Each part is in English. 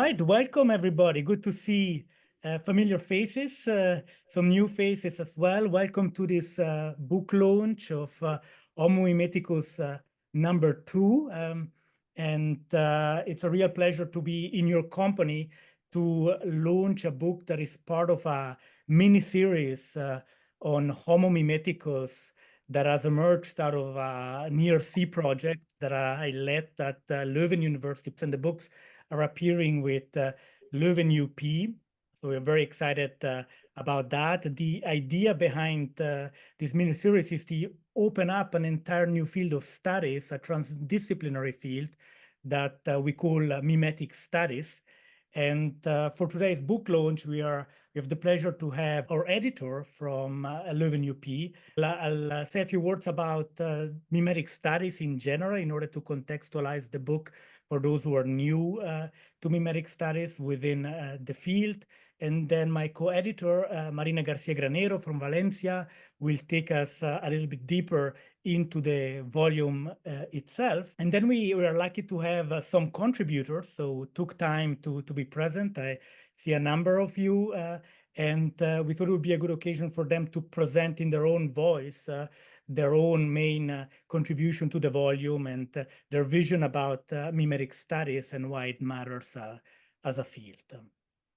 right, welcome everybody. Good to see familiar faces, some new faces as well. Welcome to this book launch of Homo Mimeticus #2. And it's a real pleasure to be in your company to launch a book that is part of a mini-series on Homo Mimeticus that has emerged out of a near-sea project that I led at Leuven University. And the books are appearing with Leuven UP. So we're very excited about that. The idea behind this mini-series is to open up an entire new field of studies, a transdisciplinary field that we call mimetic studies. And for today's book launch, we have the pleasure to have our editor from Leuven UP. I'll say a few words about mimetic studies in general in order to contextualize the book for those who are new to mimetic studies within the field. And then my co-editor, Marina Garcia-Granero from Valencia, will take us a little bit deeper into the volume itself. And then we are lucky to have some contributors, so took time to be present. I see a number of you, and we thought it would be a good occasion for them to present in their own voice their own main contribution to the volume and their vision about mimetic studies and why it matters as a field.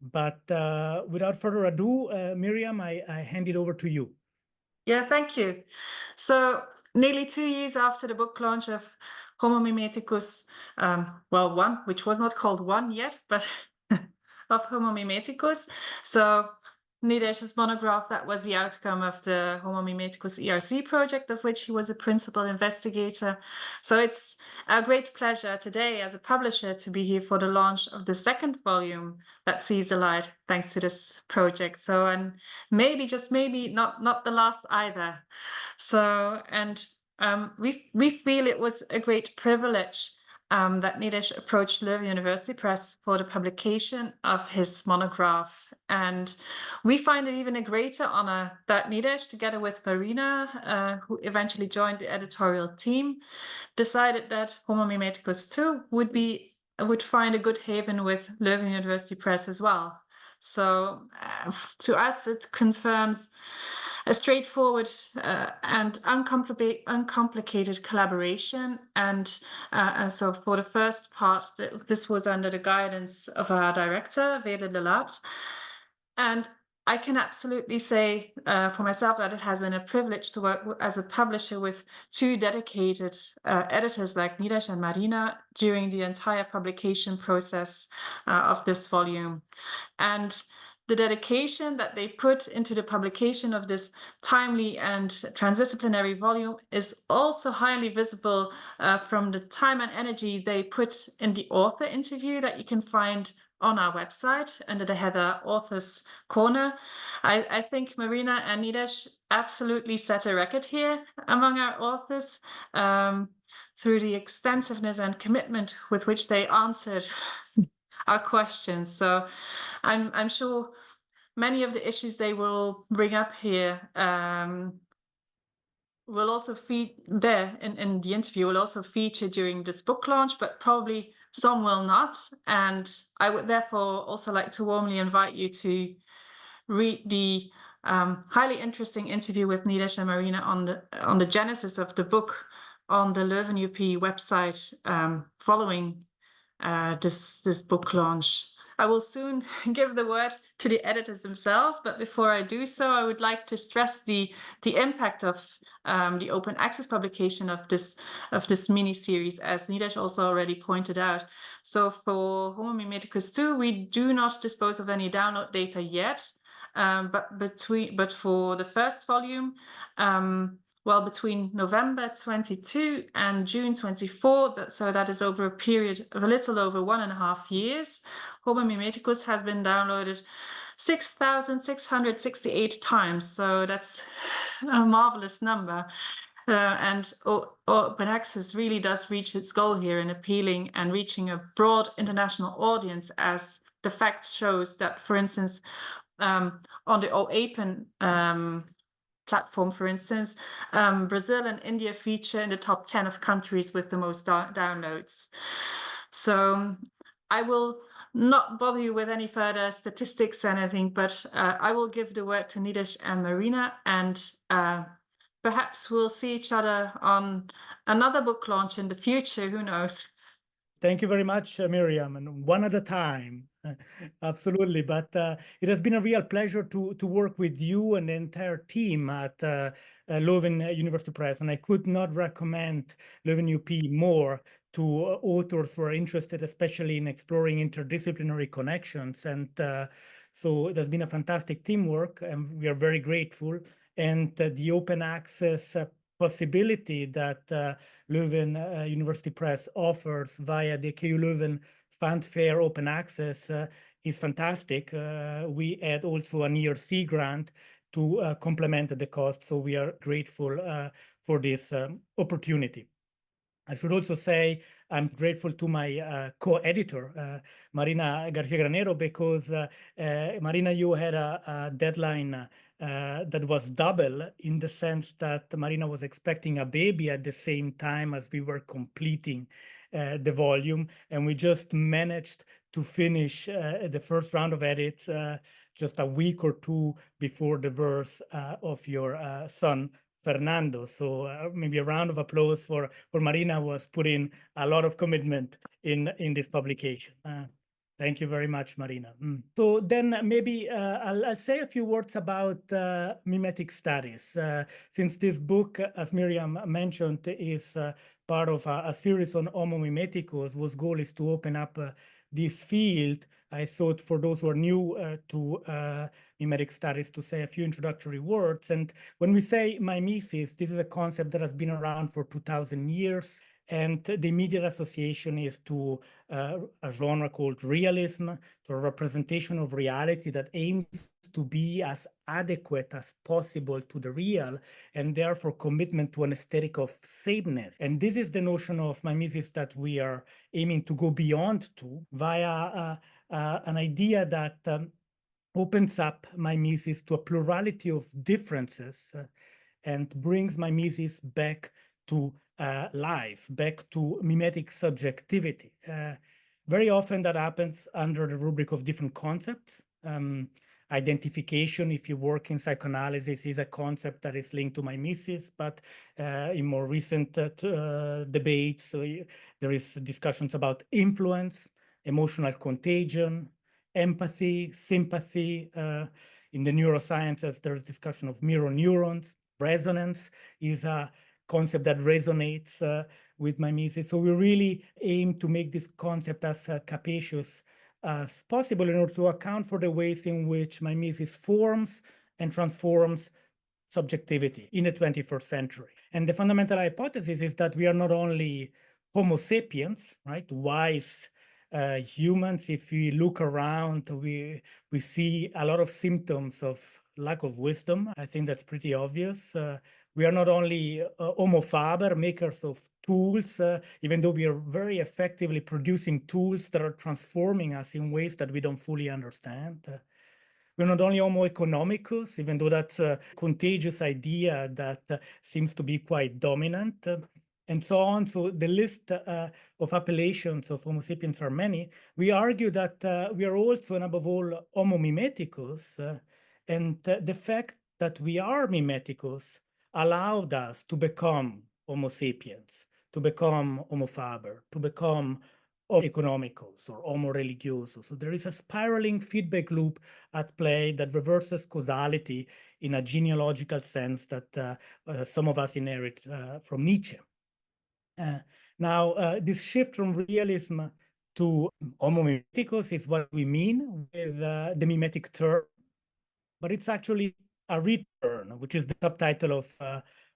But without further ado, Miriam, I hand it over to you. Yeah, thank you. So nearly 2 years after the book launch of Homo Mimeticus, well, one, which was not called one yet, but of Homo Mimeticus. So Nidesh's monograph, that was the outcome of the Homo Mimeticus ERC project, of which he was a principal investigator. So it's a great pleasure today as a publisher to be here for the launch of the second volume that sees the light thanks to this project. So, and maybe, just maybe, not the last either. So, and we feel it was a great privilege that Nidesh approached Leuven University Press for the publication of his monograph. And we find it even a greater honor that Nidesh, together with Marina, who eventually joined the editorial team, decided that Homo Mimeticus 2 would find a good haven with Leuven University Press as well. So to us, it confirms a straightforward and uncomplicated collaboration. And so for the first part, this was under the guidance of our director, Vede Delat. And I can absolutely say for myself that it has been a privilege to work as a publisher with two dedicated editors like Nidesh and Marina during the entire publication process of this volume. And the dedication that they put into the publication of this timely and transdisciplinary volume is also highly visible from the time and energy they put in the author interview that you can find on our website under the header Authors Corner. I think Marina and Nidesh absolutely set a record here among our authors through the extensiveness and commitment with which they answered our questions. So I'm sure many of the issues they will bring up here will also feature in the interview, will also feature during this book launch, but probably some will not. And I would therefore also like to warmly invite you to read the highly interesting interview with Nidesh and Marina on the genesis of the book on the Leuven UP website following this book launch. I will soon give the word to the editors themselves, but before I do so, I would like to stress the impact of the open access publication of this mini-series, as Nidesh also already pointed out. So for Homo Mimeticus 2, we do not dispose of any download data yet, but for the first volume, well, between November 22 and June 24, so that is over a period of a little over 1.5 years, Homo Mimeticus has been downloaded 6,668 times. So that's a marvelous number. And open access really does reach its goal here in appealing and reaching a broad international audience, as the fact shows that, for instance, on the OAPEN platform, for instance, Brazil and India feature in the top 10 of countries with the most downloads. So I will not bother you with any further statistics or anything, but I will give the word to Nilesh and Marina, and perhaps we'll see each other on another book launch in the future. Who knows? Thank you very much, Miriam, and one at a time. Absolutely. But it has been a real pleasure to work with you and the entire team at Leuven University Press. And I could not recommend Leuven UP more to authors who are interested, especially in exploring interdisciplinary connections. And so it has been a fantastic teamwork, and we are very grateful. And the open access possibility that Leuven University Press offers via the KU Leuven Fanfare Open Access is fantastic. We had also an ERC grant to complement the cost, so we are grateful for this opportunity. I should also say I'm grateful to my co-editor, Marina Garcia-Granero, because Marina, you had a deadline that was double, in the sense that Marina was expecting a baby at the same time as we were completing the volume, and we just managed to finish the first round of edits just a week or two before the birth of your son, Fernando. So maybe a round of applause for Marina, was putting a lot of commitment in this publication. Thank you very much, Marina. So then maybe I'll say a few words about mimetic studies. Since this book, as Miriam mentioned, is part of a series on Homo Mimeticus, whose goal is to open up this field, I thought for those who are new to mimetic studies to say a few introductory words. And when we say mimesis, this is a concept that has been around for 2,000 years. And the immediate association is to a genre called realism, to a representation of reality that aims to be as adequate as possible to the real, and therefore commitment to an aesthetic of sameness. And this is the notion of mimesis that we are aiming to go beyond to via an idea that opens up mimesis to a plurality of differences and brings mimesis back to life, back to mimetic subjectivity. Very often that happens under the rubric of different concepts. Identification, if you work in psychoanalysis, is a concept that is linked to mimesis, but in more recent debates, there is discussions about influence, emotional contagion, empathy, sympathy. In the neurosciences, there's discussion of mirror neurons. Resonance is a concept that resonates with mimesis. So we really aim to make this concept as capacious as possible in order to account for the ways in which mimesis forms and transforms subjectivity in the 21st century. And the fundamental hypothesis is that we are not only Homo sapiens, right, wise humans. If we look around, we see a lot of symptoms of lack of wisdom. I think that's pretty obvious. We are not only Homo faber, makers of tools, even though we are very effectively producing tools that are transforming us in ways that we don't fully understand. We're not only Homo economicus, even though that's a contagious idea that seems to be quite dominant, and so on. So the list of appellations of Homo sapiens are many. We argue that we are also, and above all, Homo mimeticus, and the fact that we are mimeticus allowed us to become Homo sapiens, to become Homo faber, to become Homo economicus or Homo religiosus. So there is a spiraling feedback loop at play that reverses causality in a genealogical sense that some of us inherit from Nietzsche. Now, this shift from realism to Homo mimeticus is what we mean with the mimetic term, but it's actually a return, which is the subtitle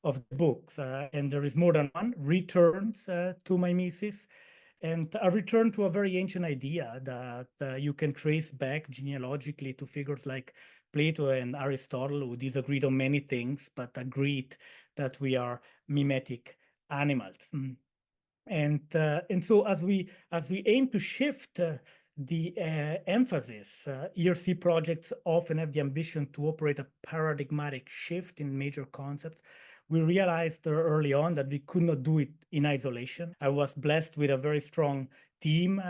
of the books. And there is more than one, returns to mimesis, and a return to a very ancient idea that you can trace back genealogically to figures like Plato and Aristotle, who disagreed on many things, but agreed that we are mimetic animals. And so as we aim to shift the emphasis, ERC projects often have the ambition to operate a paradigmatic shift in major concepts. We realized early on that we could not do it in isolation. I was blessed with a very strong team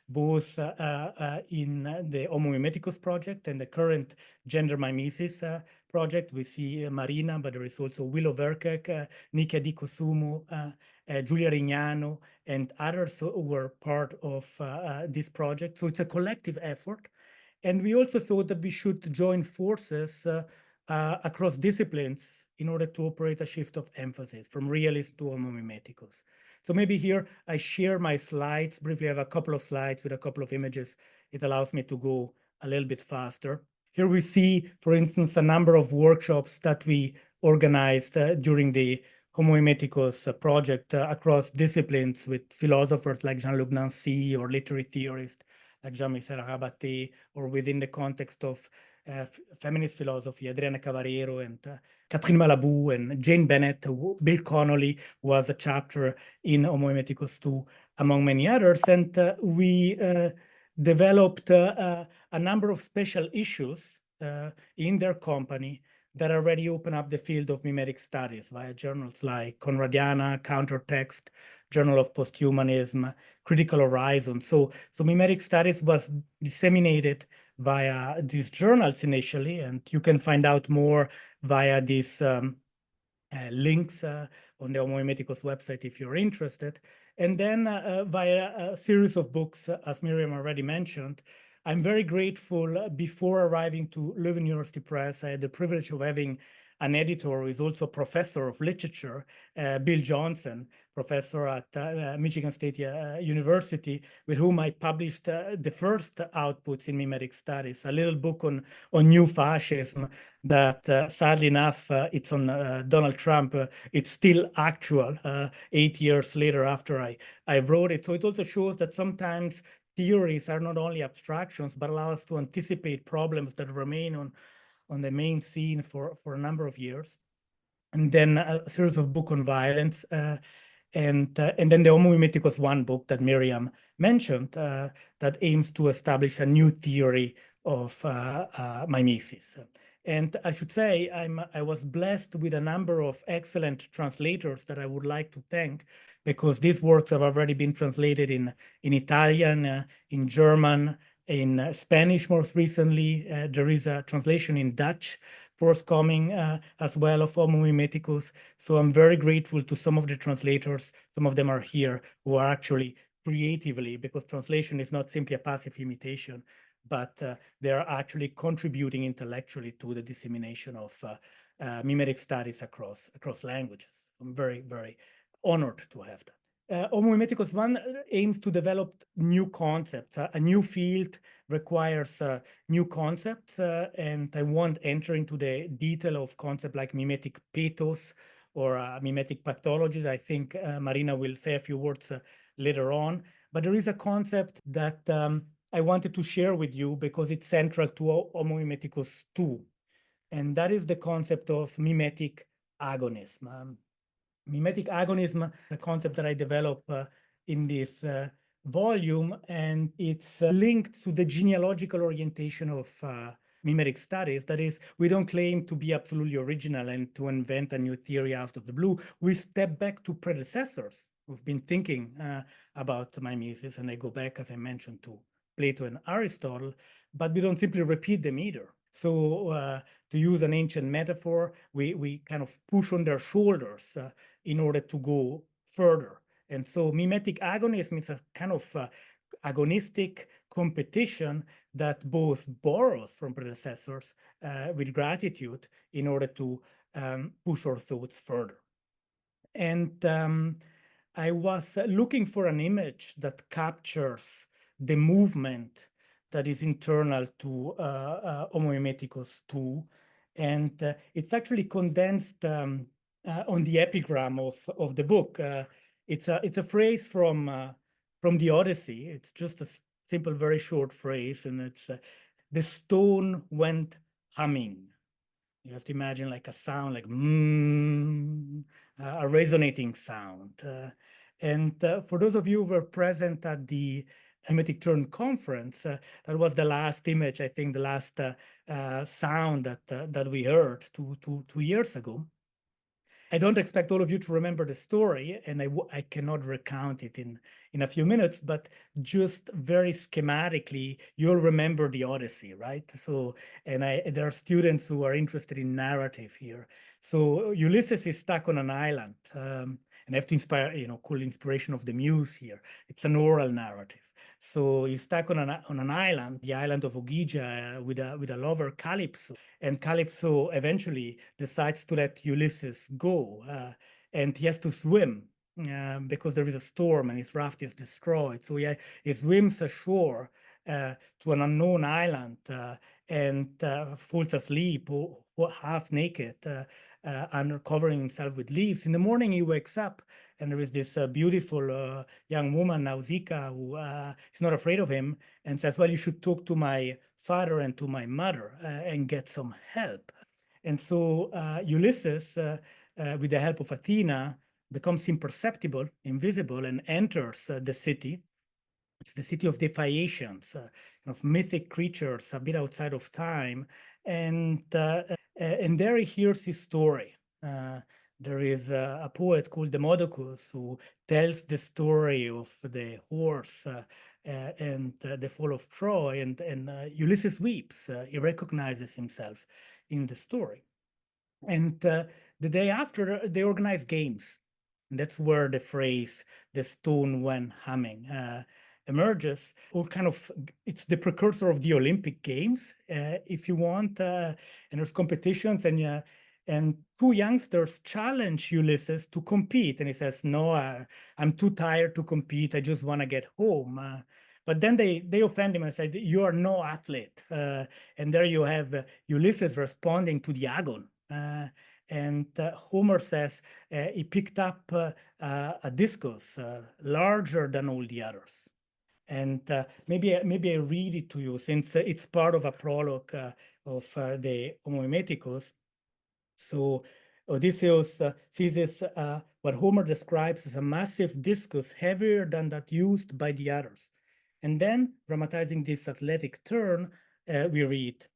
both in the Homo Mimeticus project and the current gender mimesis project. We see Marina, but there is also Willow Verkerk, Nika Di Cosumo, Giulia Rignano, and others who were part of this project. So it's a collective effort. And we also thought that we should join forces across disciplines in order to operate a shift of emphasis from realist to Homo Mimeticus. So maybe here I share my slides briefly. I have a couple of slides with a couple of images. It allows me to go a little bit faster. Here we see, for instance, a number of workshops that we organized during the Homo Mimeticus project across disciplines with philosophers like Jean-Luc Nancy or literary theorists like Jean-Michel Rabaté, or within the context of feminist philosophy, Adriana Cavarero and Catherine Malabou and Jane Bennett, Bill Connolly was a chapter in Homo Mimeticus 2, among many others. And we developed a number of special issues in their company that already open up the field of mimetic studies via journals like Conradiana, Countertext, Journal of Posthumanism, Critical Horizon. So mimetic studies was disseminated via these journals initially, and you can find out more via these links on the Homo Mimeticus website if you're interested. And then via a series of books, as Miriam already mentioned. I'm very grateful. Before arriving to Leuven University Press, I had the privilege of having an editor who is also a professor of literature, Bill Johnson, professor at Michigan State University, with whom I published the first outputs in mimetic studies, a little book on new fascism that sadly enough, it's on Donald Trump. It's still actual 8 years later after I wrote it. So it also shows that sometimes theories are not only abstractions, but allow us to anticipate problems that remain on the main scene for a number of years. And then a series of books on violence. And then the Homo Mimeticus 1 book that Miriam mentioned that aims to establish a new theory of mimesis. And I should say I was blessed with a number of excellent translators that I would like to thank, because these works have already been translated in Italian, in German, in Spanish most recently. There is a translation in Dutch forthcoming as well of Homo Mimeticus. So I'm very grateful to some of the translators. Some of them are here, who are actually creatively, because translation is not simply a passive imitation, but they are actually contributing intellectually to the dissemination of mimetic studies across languages. I'm very, very honored to have that. Homo Mimeticus 1 aims to develop new concepts. A new field requires new concepts, and I won't enter into the detail of concepts like mimetic pathos or mimetic pathologies. I think Marina will say a few words later on. But there is a concept that I wanted to share with you because it's central to Homo Mimeticus 2, and that is the concept of mimetic agonism. Mimetic agonism, the concept that I develop in this volume, and it's linked to the genealogical orientation of mimetic studies. That is, we don't claim to be absolutely original and to invent a new theory out of the blue. We step back to predecessors who've been thinking about mimesis, and I go back, as I mentioned, to Plato and Aristotle, but we don't simply repeat them either. So to use an ancient metaphor, we kind of push on their shoulders in order to go further. And so mimetic agonism is a kind of agonistic competition that both borrows from predecessors with gratitude in order to push our thoughts further. And I was looking for an image that captures the movement that is internal to Homo Mimeticus 2. And it's actually condensed on the epigram of the book. It's a phrase from the Odyssey. It's just a simple, very short phrase, and it's the stone went humming. You have to imagine like a sound like a resonating sound. And for those of you who were present at the Mimetic Turn conference, that was the last image, I think, the last sound that we heard two years ago. I don't expect all of you to remember the story, and I cannot recount it in a few minutes, but just very schematically, you'll remember the Odyssey, right? So, and there are students who are interested in narrative here. So Ulysses is stuck on an island, and I have to call inspiration of the muse here. It's an oral narrative. So he's stuck on an island, the island of Ogygia, with a lover, Calypso. And Calypso eventually decides to let Ulysses go, and he has to swim because there is a storm and his raft is destroyed. So he swims ashore to an unknown island and falls asleep or half naked and covering himself with leaves. In the morning, he wakes up and there is this beautiful young woman, Nausicaa, who is not afraid of him and says, well, you should talk to my father and to my mother and get some help. And so Ulysses, with the help of Athena, becomes imperceptible, invisible, and enters the city. It's the city of the Phaeacians, of mythic creatures a bit outside of time. And there he hears his story. There is a poet called Demodocus who tells the story of the horse and the fall of Troy, and Ulysses weeps. He recognizes himself in the story. And the day after, they organize games. And that's where the phrase, the stone went humming, emerges. It's the precursor of the Olympic Games, if you want. And there's competitions, and two youngsters challenge Ulysses to compete. And he says, no, I'm too tired to compete. I just want to get home. But then they offend him and say, you are no athlete. And there you have Ulysses responding to the agon. And Homer says he picked up a discus larger than all the others. And maybe I read it to you, since it's part of a prologue of the Homo Mimeticus. So Odysseus seizes what Homer describes as a massive discus heavier than that used by the others. And then, dramatizing this athletic turn, we read,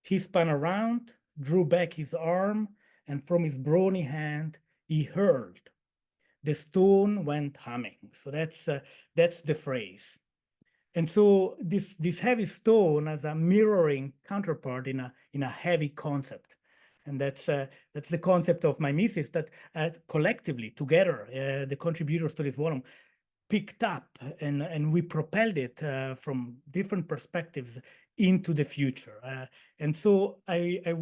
he spun around, drew back his arm, and from his brawny hand he hurled. The stone went humming. So that's the phrase. And so this heavy stone has a mirroring counterpart in a heavy concept. And that's the concept of mimesis that collectively, together, the contributors to this volume picked up and we propelled it from different perspectives into the future. And so I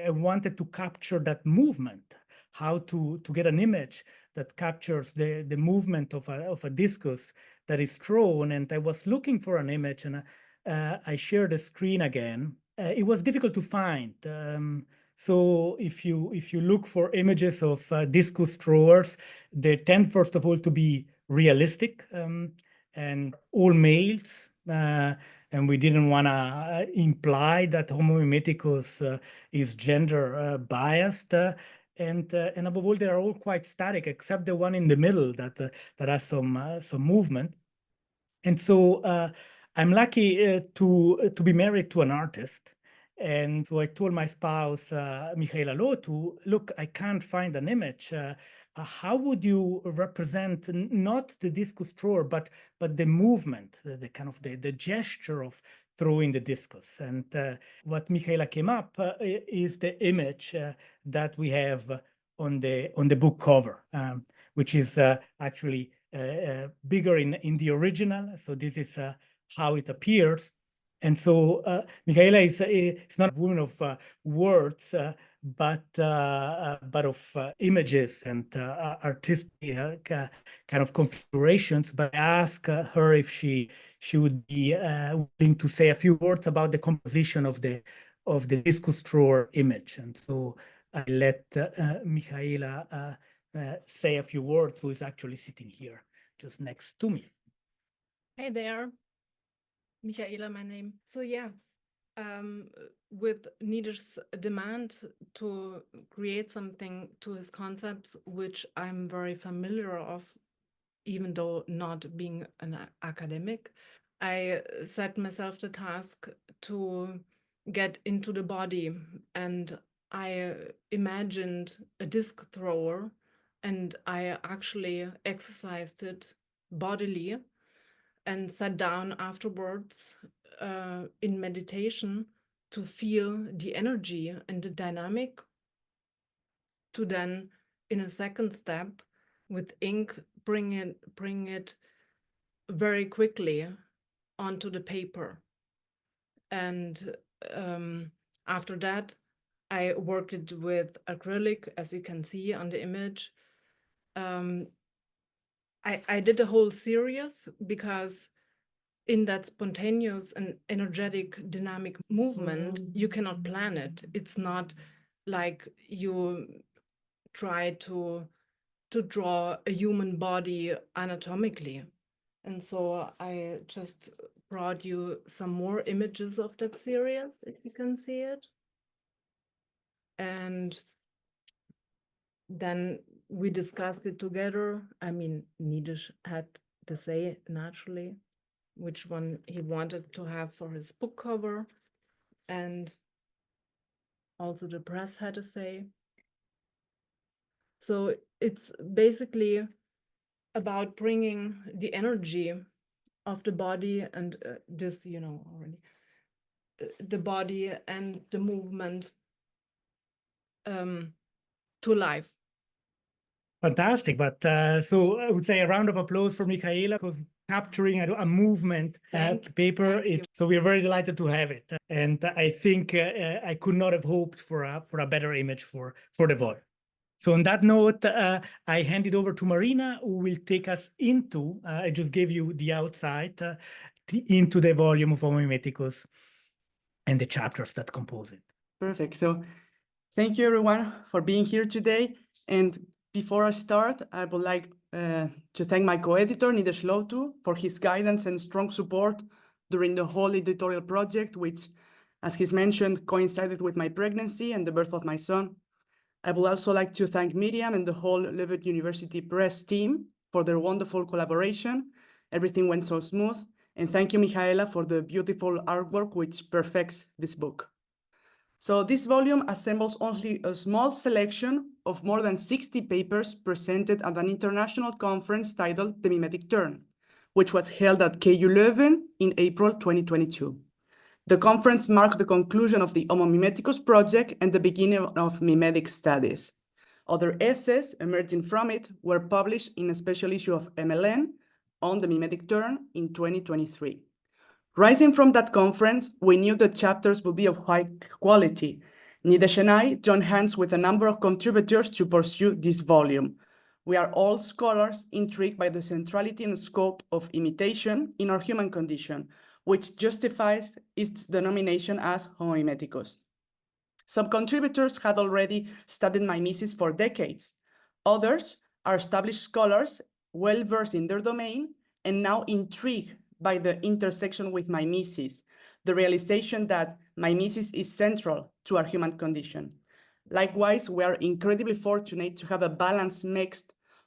wanted to capture that movement, how to get an image that captures the movement of a discus that is thrown. And I was looking for an image, and I shared the screen again. It was difficult to find. So if you look for images of discus throwers, they tend, first of all, to be realistic and all males. And we didn't want to imply that Homo Mimeticus is gender biased. And above all, they are all quite static, except the one in the middle that has some movement. And so I'm lucky to be married to an artist. And so I told my spouse, Michaela Lotu, look, I can't find an image. How would you represent not the discus thrower, but the movement, the kind of the gesture of throwing the discus? And what Michaela came up is the image that we have on the book cover, which is actually bigger in the original. So this is how it appears. And so Michaela is not a woman of words, but of images and artistic kind of configurations. But I asked her if she would be willing to say a few words about the composition of the discus thrower image. And so I let Michaela say a few words, who is actually sitting here just next to me. Hey there, Michaela, my name. So yeah, with Nieder's demand to create something to his concepts, which I'm very familiar of, even though not being an academic, I set myself the task to get into the body and I imagined a disc thrower, and I actually exercised it bodily and sat down afterwards in meditation to feel the energy and the dynamic, to then, in a second step, with ink, bring it very quickly onto the paper. And after that, I worked it with acrylic, as you can see on the image. I did a whole series because in that spontaneous and energetic dynamic movement, you cannot plan it. It's not like you try to draw a human body anatomically. And so I just brought you some more images of that series, if you can see it. And then we discussed it together. I mean, Nidish had to say naturally which one he wanted to have for his book cover. And also the press had a say. So it's basically about bringing the energy of the body and this, you know, already, the body and the movement to life. Fantastic. But so I would say a round of applause for Michaela, because capturing a movement paper. So we're very delighted to have it. And I think I could not have hoped for a better image for the volume. So on that note, I hand it over to Marina, who will take us into, I just gave you the outside, into the volume of Homo Mimeticus and the chapters that compose it. Perfect. So thank you, everyone, for being here today. And before I start, I would like to thank my co-editor, Nidesh Lotu, for his guidance and strong support during the whole editorial project, which, as he's mentioned, coincided with my pregnancy and the birth of my son. I would also like to thank Miriam and the whole Leuven University Press team for their wonderful collaboration. Everything went so smooth. And thank you, Michaela, for the beautiful artwork which perfects this book. So this volume assembles only a small selection of more than 60 papers presented at an international conference titled The Mimetic Turn, which was held at KU Leuven in April 2022. The conference marked the conclusion of the Homo Mimeticus project and the beginning of mimetic studies. Other essays emerging from it were published in a special issue of MLN on the Mimetic Turn in 2023. Rising from that conference, we knew the chapters would be of high quality. Nidesh and I joined hands with a number of contributors to pursue this volume. We are all scholars intrigued by the centrality and scope of imitation in our human condition, which justifies its denomination as Homo Mimeticus. Some contributors had already studied mimesis for decades. Others are established scholars, well-versed in their domain, and now intrigued by the intersection with mimesis, the realization that mimesis is central to our human condition. Likewise, we are incredibly fortunate to have a balanced mix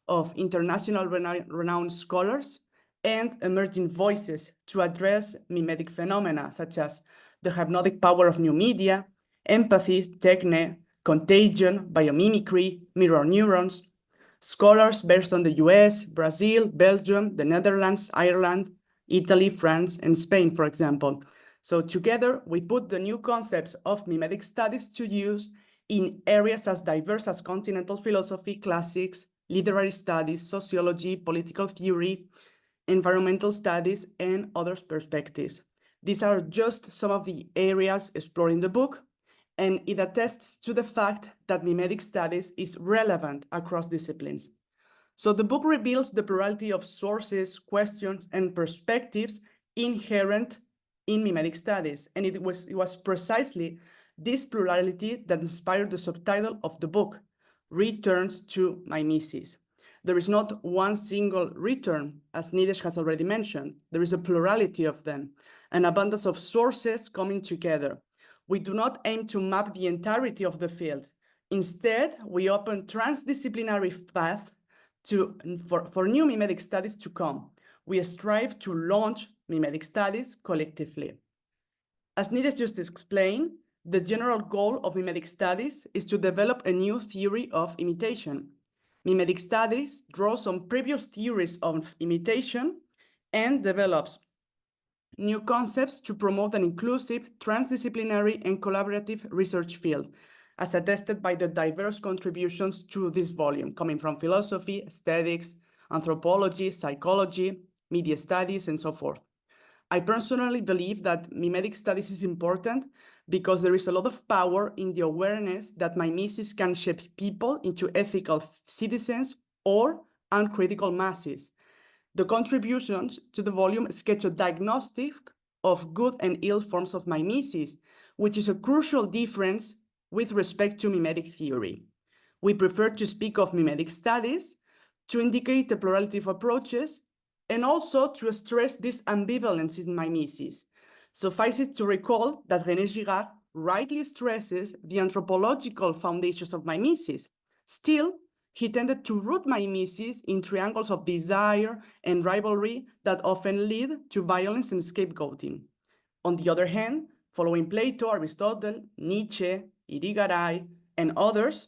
of international renowned scholars and emerging voices to address mimetic phenomena, such as the hypnotic power of new media, empathy, techne, contagion, biomimicry, mirror neurons. Scholars based on the US, Brazil, Belgium, the Netherlands, Ireland, Italy, France, and Spain, for example. So together, we put the new concepts of mimetic studies to use in areas as diverse as continental philosophy, classics, literary studies, sociology, political theory, environmental studies, and other perspectives. These are just some of the areas explored in the book, and it attests to the fact that mimetic studies is relevant across disciplines. So the book reveals the plurality of sources, questions, and perspectives inherent in mimetic studies, and it was precisely this plurality that inspired the subtitle of the book, Returns to Mimesis. There is not one single return, as Nidesh has already mentioned. There is a plurality of them, an abundance of sources coming together. We do not aim to map the entirety of the field. Instead, we open transdisciplinary paths for new mimetic studies to come. We strive to launch mimetic studies collectively. As Nidesh just explained, The general goal of mimetic studies is to develop a new theory of imitation. Mimetic studies draws on previous theories of imitation and develops new concepts to promote an inclusive, transdisciplinary, and collaborative research field, as attested by the diverse contributions to this volume, coming from philosophy, aesthetics, anthropology, psychology, media studies, and so forth. I personally believe that mimetic studies is important because there is a lot of power in the awareness that mimesis can shape people into ethical citizens or uncritical masses. The contributions to the volume sketch a diagnostic of good and ill forms of mimesis, which is a crucial difference with respect to mimetic theory. We prefer to speak of mimetic studies to indicate the plurality of approaches and also to stress this ambivalence in mimesis. Suffice it to recall that René Girard rightly stresses the anthropological foundations of mimesis. Still, he tended to root mimesis in triangles of desire and rivalry that often lead to violence and scapegoating. On the other hand, following Plato, Aristotle, Nietzsche, Irigaray, and others,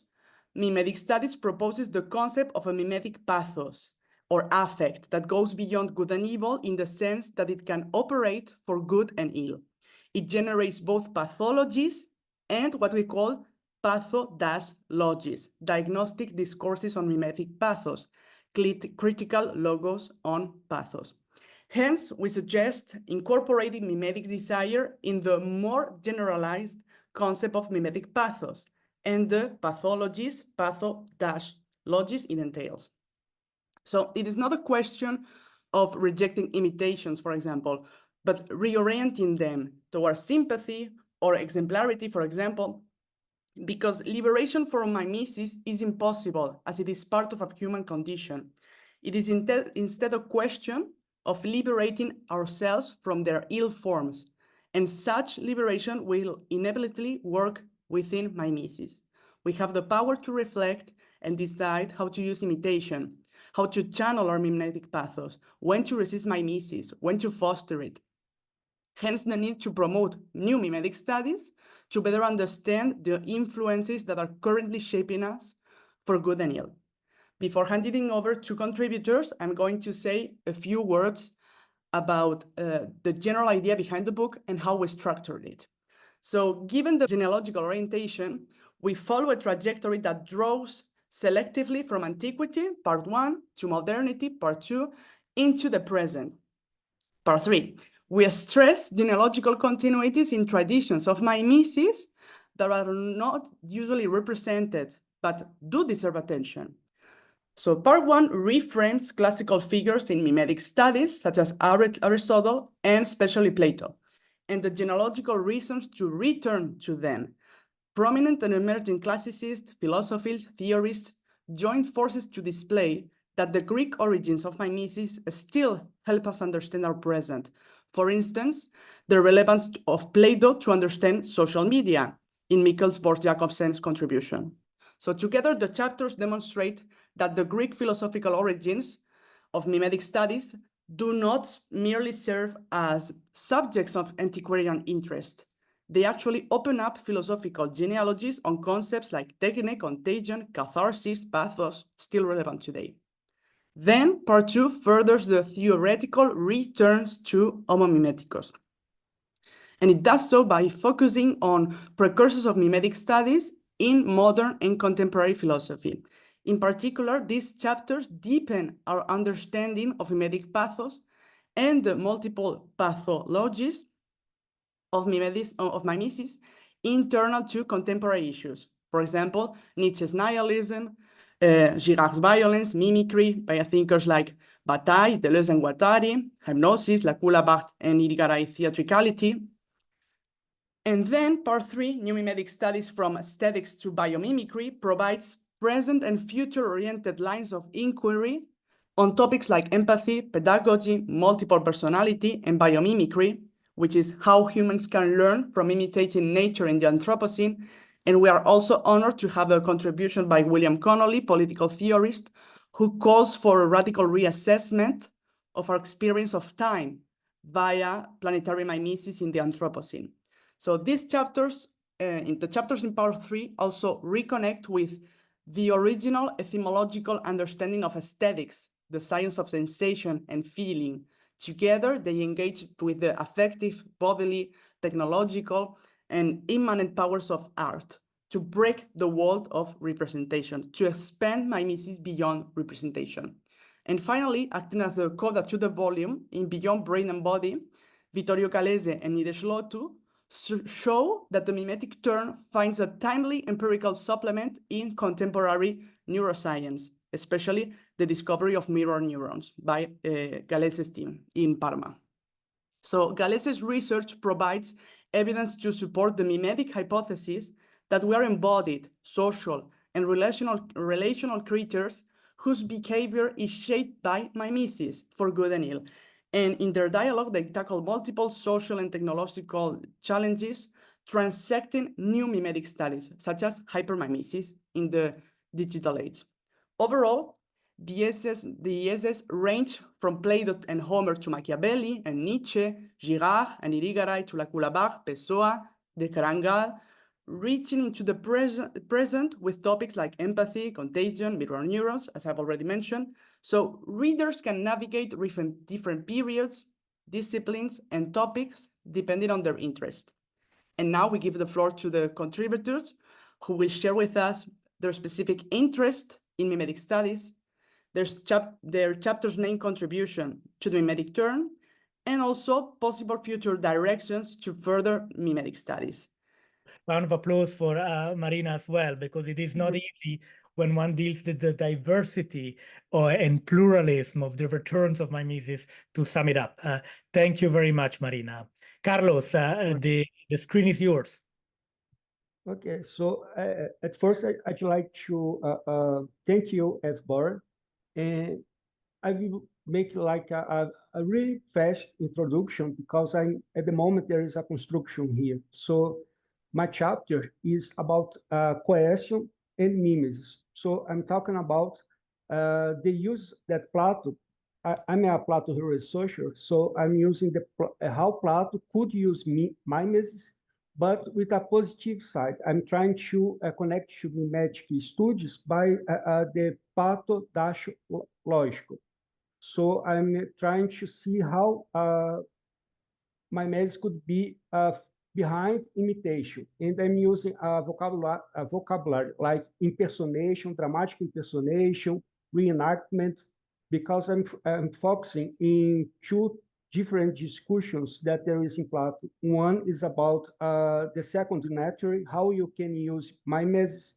mimetic studies proposes the concept of a mimetic pathos, or affect, that goes beyond good and evil in the sense that it can operate for good and ill. It generates both pathologies and what we call patho-logies, diagnostic discourses on mimetic pathos, critical logos on pathos. Hence, we suggest incorporating mimetic desire in the more generalized concept of mimetic pathos and the pathologies, patho-logies it entails. So it is not a question of rejecting imitations, for example, but reorienting them towards sympathy or exemplarity, for example, because liberation from mimesis is impossible as it is part of a human condition. It is instead a question of liberating ourselves from their ill forms, and such liberation will inevitably work within mimesis. We have the power to reflect and decide how to use imitation, how to channel our mimetic pathos, when to resist mimesis, when to foster it. Hence the need to promote new mimetic studies to better understand the influences that are currently shaping us for good and ill. Before handing over to contributors, I'm going to say a few words about the general idea behind the book and how we structured it. So given the genealogical orientation, we follow a trajectory that draws selectively from antiquity, part 1, to modernity, part 2, into the present, part 3. We stress genealogical continuities in traditions of mimesis that are not usually represented, but do deserve attention. So part 1 reframes classical figures in mimetic studies, such as Aristotle and especially Plato, and the genealogical reasons to return to them. Prominent and emerging classicists, philosophers, theorists joined forces to display that the Greek origins of mimesis still help us understand our present. For instance, the relevance of Plato to understand social media in Mikkel's Borch-Jacobsen's contribution. So together, the chapters demonstrate that the Greek philosophical origins of mimetic studies do not merely serve as subjects of antiquarian interest. They actually open up philosophical genealogies on concepts like techne, contagion, catharsis, pathos, still relevant today. Then part 2 furthers the theoretical returns to Homo Mimeticus. And it does so by focusing on precursors of mimetic studies in modern and contemporary philosophy. In particular, these chapters deepen our understanding of mimetic pathos and the multiple pathologies of mimesis internal to contemporary issues. For example, Nietzsche's nihilism, Girard's violence, mimicry by thinkers like Bataille, Deleuze and Guattari, hypnosis, Lacula, Barthes, and Irigaray theatricality. And then part 3, new mimetic studies from aesthetics to biomimicry, provides present and future-oriented lines of inquiry on topics like empathy, pedagogy, multiple personality, and biomimicry, which is how humans can learn from imitating nature in the Anthropocene. And we are also honored to have a contribution by William Connolly, political theorist, who calls for a radical reassessment of our experience of time via planetary mimesis in the Anthropocene. So these chapters in the chapters in part 3 also reconnect with the original etymological understanding of aesthetics, the science of sensation and feeling. Together, they engage with the affective, bodily, technological, and immanent powers of art to break the world of representation, to expand mimesis beyond representation. And finally, acting as a coda to the volume in Beyond Brain and Body, Vittorio Calese and Nidesh Lotu show that the mimetic turn finds a timely empirical supplement in contemporary neuroscience, especially the discovery of mirror neurons by Galese's team in Parma. So Galese's research provides evidence to support the mimetic hypothesis that we are embodied, social, and relational creatures whose behavior is shaped by mimesis, for good and ill. And in their dialogue, they tackle multiple social and technological challenges, transecting new mimetic studies, such as hypermimesis in the digital age. Overall, the essays range from Plato and Homer to Machiavelli and Nietzsche, Girard and Irigaray to Lacoulabach, Pessoa, de Carangal, reaching into the present with topics like empathy, contagion, mirror neurons, as I've already mentioned. So readers can navigate different periods, disciplines, and topics depending on their interest. And now we give the floor to the contributors who will share with us their specific interest in mimetic studies, their chapter's main contribution to the mimetic turn, and also possible future directions to further mimetic studies. Round of applause for Marina as well, because it is not easy when one deals with the diversity and pluralism of the returns of mimesis to sum it up. Thank you very much, Marina. Carlos, the screen is yours. Okay, so at first I'd like to thank you, Borch, and I will make like a really fast introduction because at the moment there is a construction here. So my chapter is about coercion and mimesis. So I'm talking about the use that Plato, I'm a Plato researcher, so I'm using how Plato could use mimesis, but with a positive side. I'm trying to connect to mimetic studies by the patho-dacho lógico. So I'm trying to see how mimesis could be behind imitation. And I'm using a vocabulary like impersonation, dramatic impersonation, reenactment, because I'm focusing in two different discussions that there is in Plato. One is about the second nature, how you can use mimesis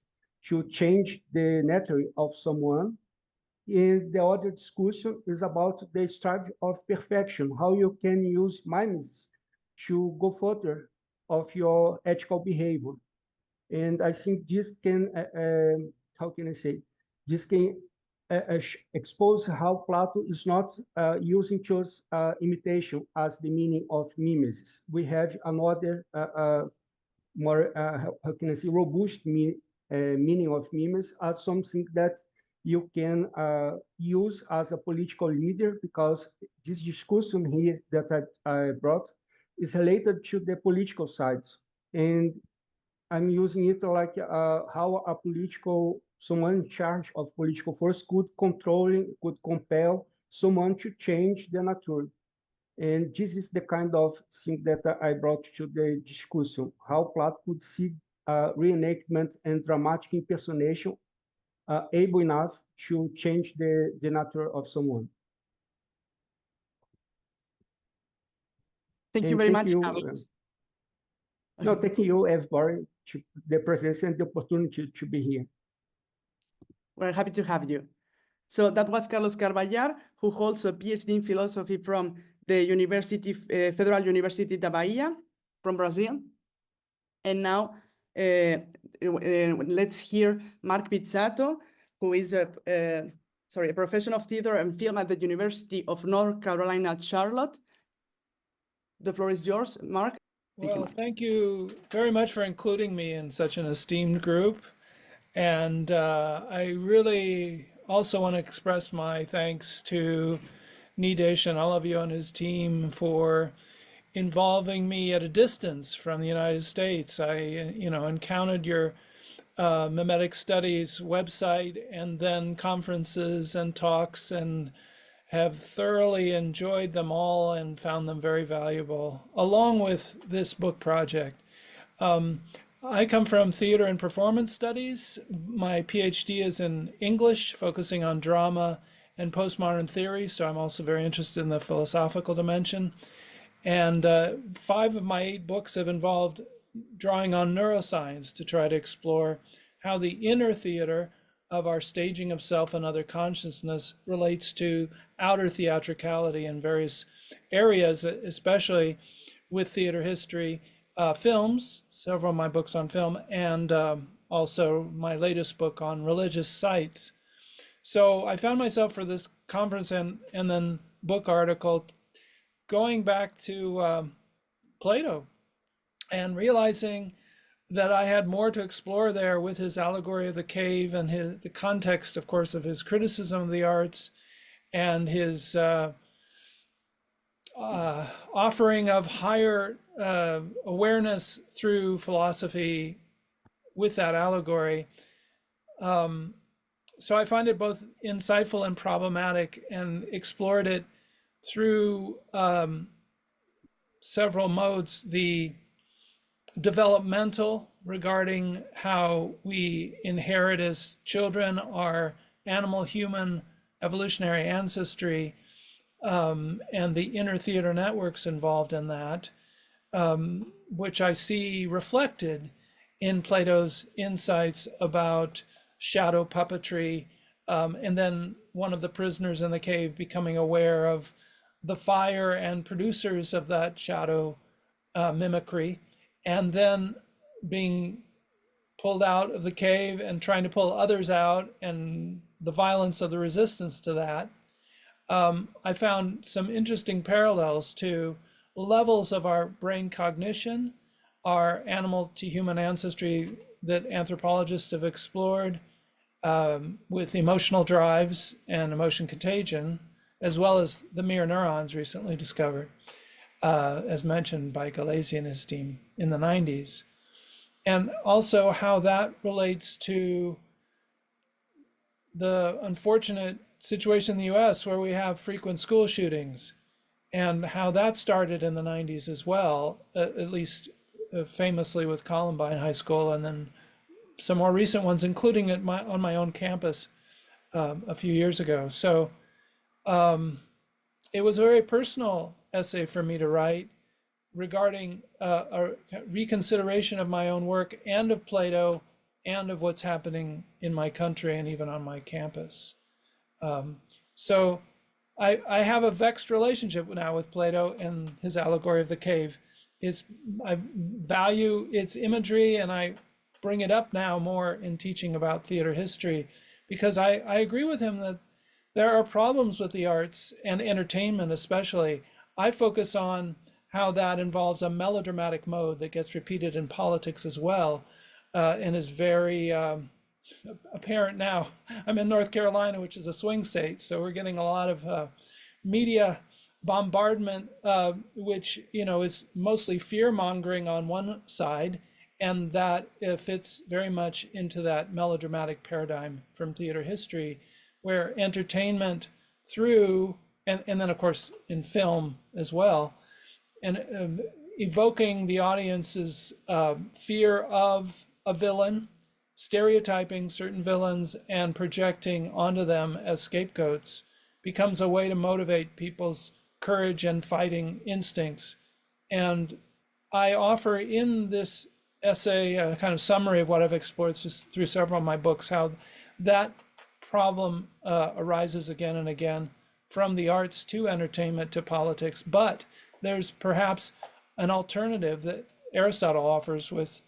to change the nature of someone. And the other discussion is about the strive of perfection, how you can use mimesis to go further of your ethical behavior. And I think this can, how can I say, this can expose how Plato is not using just imitation as the meaning of mimesis. We have another more, how can I say, robust meaning of mimesis as something that you can use as a political leader, because this discussion here that I brought is related to the political sides. And I'm using it like how a someone in charge of political force could compel someone to change the nature. And this is the kind of thing that I brought to the discussion, how Plato could see reenactment and dramatic impersonation able enough to change the nature of someone. Thank you very much, Carlos. No, thank you, everybody, to the presence and the opportunity to be here. We're happy to have you. So that was Carlos Carvallar, who holds a PhD in philosophy from the Federal University da Bahia from Brazil. And now let's hear Mark Pizzato, who is a professor of theater and film at the University of North Carolina at Charlotte. The floor is yours, Mark. Well, thank you very much for including me in such an esteemed group. And I really also want to express my thanks to Nidesh and all of you on his team for involving me at a distance from the United States. I, encountered your mimetic studies website and then conferences and talks, and have thoroughly enjoyed them all and found them very valuable, along with this book project. I come from theater and performance studies. My PhD is in English, focusing on drama and postmodern theory, so I'm also very interested in the philosophical dimension. And 5 of my 8 books have involved drawing on neuroscience to try to explore how the inner theater of our staging of self and other consciousness relates to outer theatricality in various areas, especially with theater history, films, several of my books on film, and also my latest book on religious sites. So I found myself for this conference and then book article going back to Plato and realizing that I had more to explore there with his allegory of the cave and the context, of course, of his criticism of the arts and his offering of higher awareness through philosophy with that allegory. So I find it both insightful and problematic, and explored it through several modes. The developmental, regarding how we inherit as children our animal-human evolutionary ancestry, and the inner theater networks involved in that, which I see reflected in Plato's insights about shadow puppetry, and then one of the prisoners in the cave becoming aware of the fire and producers of that shadow mimicry, and then being pulled out of the cave and trying to pull others out, and the violence of the resistance to that. I found some interesting parallels to levels of our brain cognition, our animal to human ancestry that anthropologists have explored, with emotional drives and emotion contagion, as well as the mirror neurons recently discovered, as mentioned by Galezi and his team in the 90s. And also how that relates to the unfortunate situation in the US where we have frequent school shootings, and how that started in the 90s as well, at least famously with Columbine High School, and then some more recent ones, including on my own campus a few years ago. So it was a very personal essay for me to write regarding a reconsideration of my own work and of Plato and of what's happening in my country and even on my campus. So I have a vexed relationship now with Plato and his allegory of the cave. I value its imagery, and I bring it up now more in teaching about theater history, because I agree with him that there are problems with the arts and entertainment especially. I focus on how that involves a melodramatic mode that gets repeated in politics as well, and is very apparent now. I'm in North Carolina, which is a swing state, so we're getting a lot of media bombardment, which is mostly fear-mongering on one side, and that fits very much into that melodramatic paradigm from theater history, where entertainment through, and then of course in film as well, and evoking the audience's fear of a villain, stereotyping certain villains and projecting onto them as scapegoats becomes a way to motivate people's courage and fighting instincts. And I offer in this essay a kind of summary of what I've explored through several of my books, how that problem arises again and again, from the arts to entertainment to politics. But there's perhaps an alternative that Aristotle offers with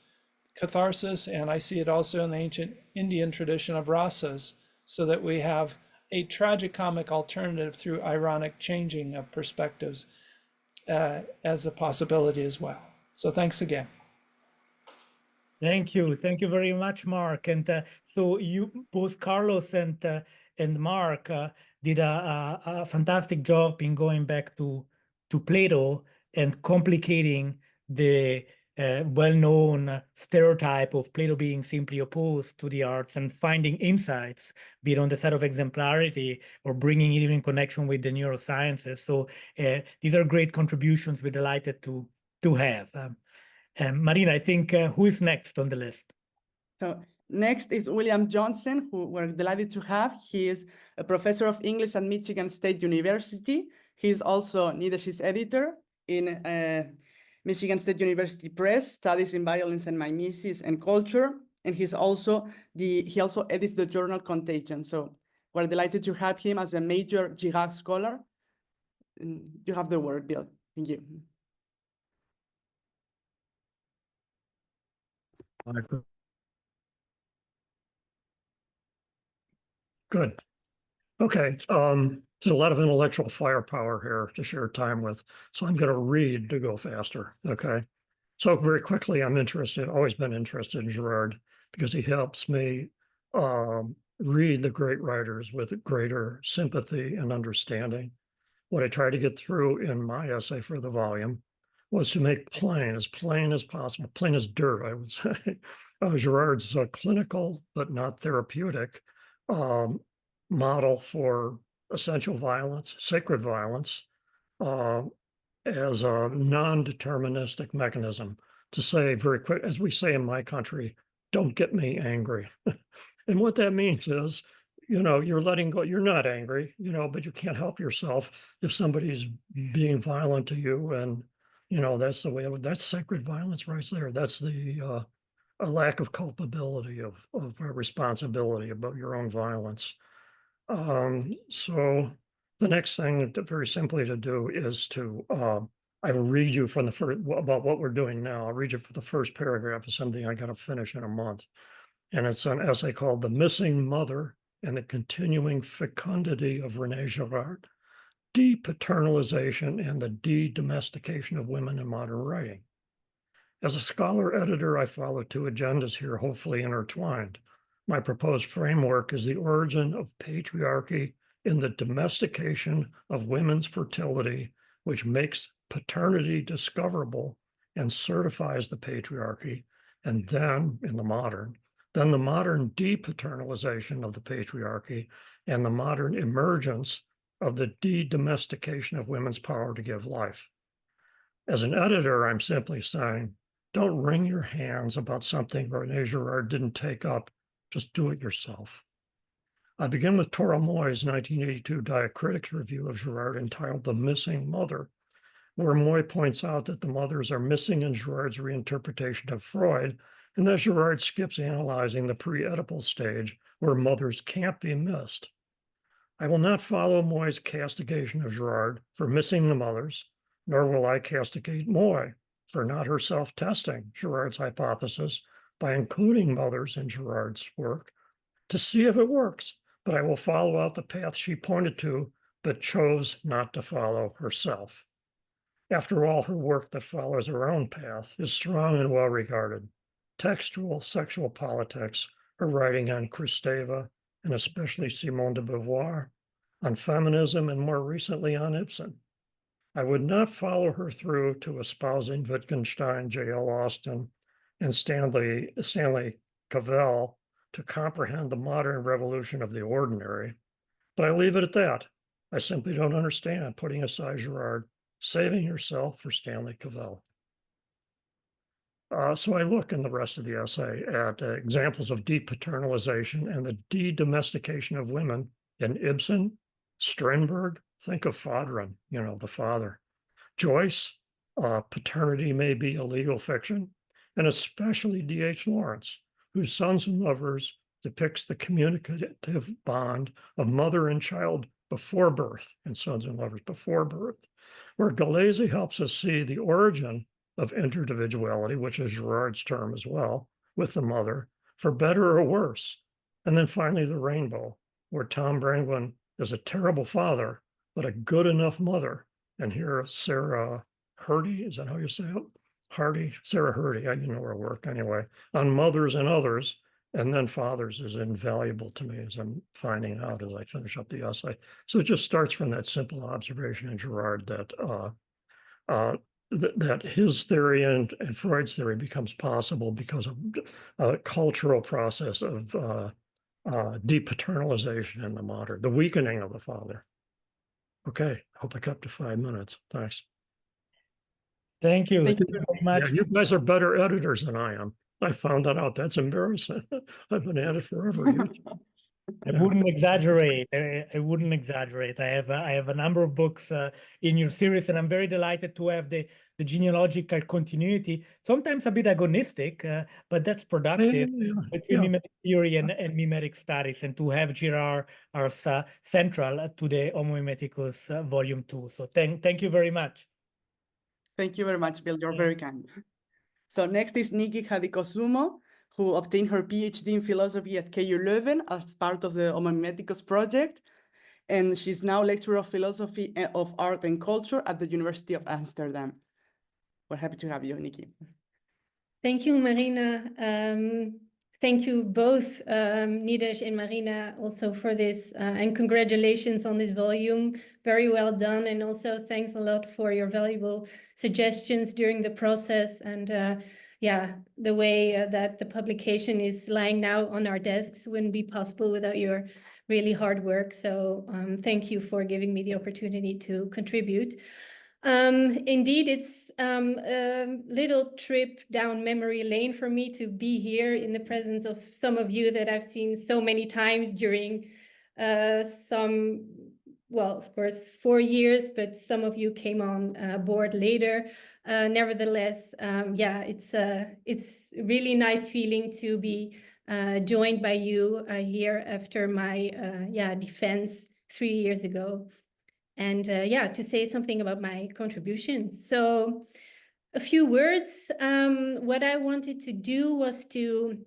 catharsis, and I see it also in the ancient Indian tradition of rasas, so that we have a tragicomic alternative through ironic changing of perspectives as a possibility as well. So thanks again. Thank you very much, Mark. And so you both, Carlos and Mark, did a fantastic job in going back to Plato and complicating the well-known stereotype of Plato being simply opposed to the arts and finding insights, be it on the side of exemplarity or bringing it in connection with the neurosciences. So these are great contributions we're delighted to have. Marina, I think who is next on the list? So next is William Johnson, who we're delighted to have. He is a professor of English at Michigan State University. He is also Nidesh's editor in Michigan State University Press, Studies in Violence and Mimesis and Culture. And he also edits the journal Contagion. So we're delighted to have him as a major Girard scholar. And you have the word, Bill. Thank you. Good. Okay. There's a lot of intellectual firepower here to share time with. So I'm going to read to go faster. Okay. So very quickly, always been interested in Girard because he helps me read the great writers with greater sympathy and understanding. What I tried to get through in my essay for the volume was to make plain as possible, plain as dirt, I would say, Girard's clinical but not therapeutic model for essential violence, sacred violence, as a non-deterministic mechanism to say very quick, as we say in my country, don't get me angry. And what that means is, you're letting go, you're not angry, but you can't help yourself if somebody's being violent to you. And, that's the way, that's sacred violence right there. That's the a lack of culpability, of responsibility about your own violence. So the next thing very simply to do is to, I will read you from the first, about what we're doing now. I'll read you for the first paragraph of something I got to finish in a month. And it's an essay called The Missing Mother and the Continuing Fecundity of René Girard, Depaternalization and the De-Domestication of Women in Modern Writing. As a scholar editor, I follow two agendas here, hopefully intertwined. My proposed framework is the origin of patriarchy in the domestication of women's fertility, which makes paternity discoverable and certifies the patriarchy, and then the modern depaternalization of the patriarchy and the modern emergence of the de-domestication of women's power to give life. As an editor, I'm simply saying, don't wring your hands about something René Girard didn't take up. Just do it yourself. I begin with Tora Moy's 1982 diacritics review of Girard entitled The Missing Mother, where Moy points out that the mothers are missing in Girard's reinterpretation of Freud, and that Girard skips analyzing the pre-Oedipal stage where mothers can't be missed. I will not follow Moy's castigation of Girard for missing the mothers, nor will I castigate Moy for not herself testing Girard's hypothesis by including mothers in Girard's work to see if it works, but I will follow out the path she pointed to, but chose not to follow herself. After all, her work that follows her own path is strong and well regarded. Textual sexual politics, her writing on Kristeva, and especially Simone de Beauvoir, on feminism, and more recently on Ibsen. I would not follow her through to espousing Wittgenstein, J.L. Austin, and Stanley Cavell to comprehend the modern revolution of the ordinary, but I leave it at that. I simply don't understand putting aside Girard, saving yourself for Stanley Cavell. So I look in the rest of the essay at examples of depaternalization and the de-domestication of women in Ibsen, Strindberg, think of Fodrin, the father. Joyce, paternity may be a legal fiction, and especially D.H. Lawrence, whose Sons and Lovers depicts the communicative bond of mother and child before birth, and Sons and Lovers before birth, where Galeazzi helps us see the origin of interindividuality, which is Girard's term as well, with the mother, for better or worse. And then finally, The Rainbow, where Tom Brangwyn is a terrible father, but a good enough mother. And here, Sarah Hardy, is that how you say it? Sarah Hardy, you know her work anyway, on mothers and others, and then fathers is invaluable to me, as I'm finding out as I finish up the essay. So it just starts from that simple observation in Girard that that his theory and Freud's theory becomes possible because of a cultural process of depaternalization in the modern, the weakening of the father. Okay, hope I kept to 5 minutes. Thanks. Thank you. Thank you Thank you very much. Yeah, you guys are better editors than I am. I found that out. That's embarrassing. I've been at it forever. I wouldn't exaggerate. I wouldn't exaggerate. I have a number of books in your series, and I'm very delighted to have the genealogical continuity. Sometimes a bit agonistic, but that's productive between mimetic theory and mimetic studies, and to have Girard as central to the Homo Mimeticus Volume 2. So thank you very much. Thank you very much, Bill. You're very kind. So next is Nikki Hadikosumo, who obtained her PhD in philosophy at KU Leuven as part of the Homo Mimeticus project. And she's now lecturer of philosophy of art and culture at the University of Amsterdam. We're happy to have you, Nikki. Thank you, Marina. Thank you both, Nidesh and Marina, also for this, and congratulations on this volume. Very well done. And also thanks a lot for your valuable suggestions during the process. And yeah, the way that the publication is lying now on our desks wouldn't be possible without your really hard work. So thank you for giving me the opportunity to contribute. Indeed, it's a little trip down memory lane for me to be here in the presence of some of you that I've seen so many times during well, of course, 4 years, but some of you came on board later. Nevertheless, yeah, it's a really nice feeling to be joined by you here after my defense 3 years ago. And yeah, to say something about my contribution. So a few words. What I wanted to do was to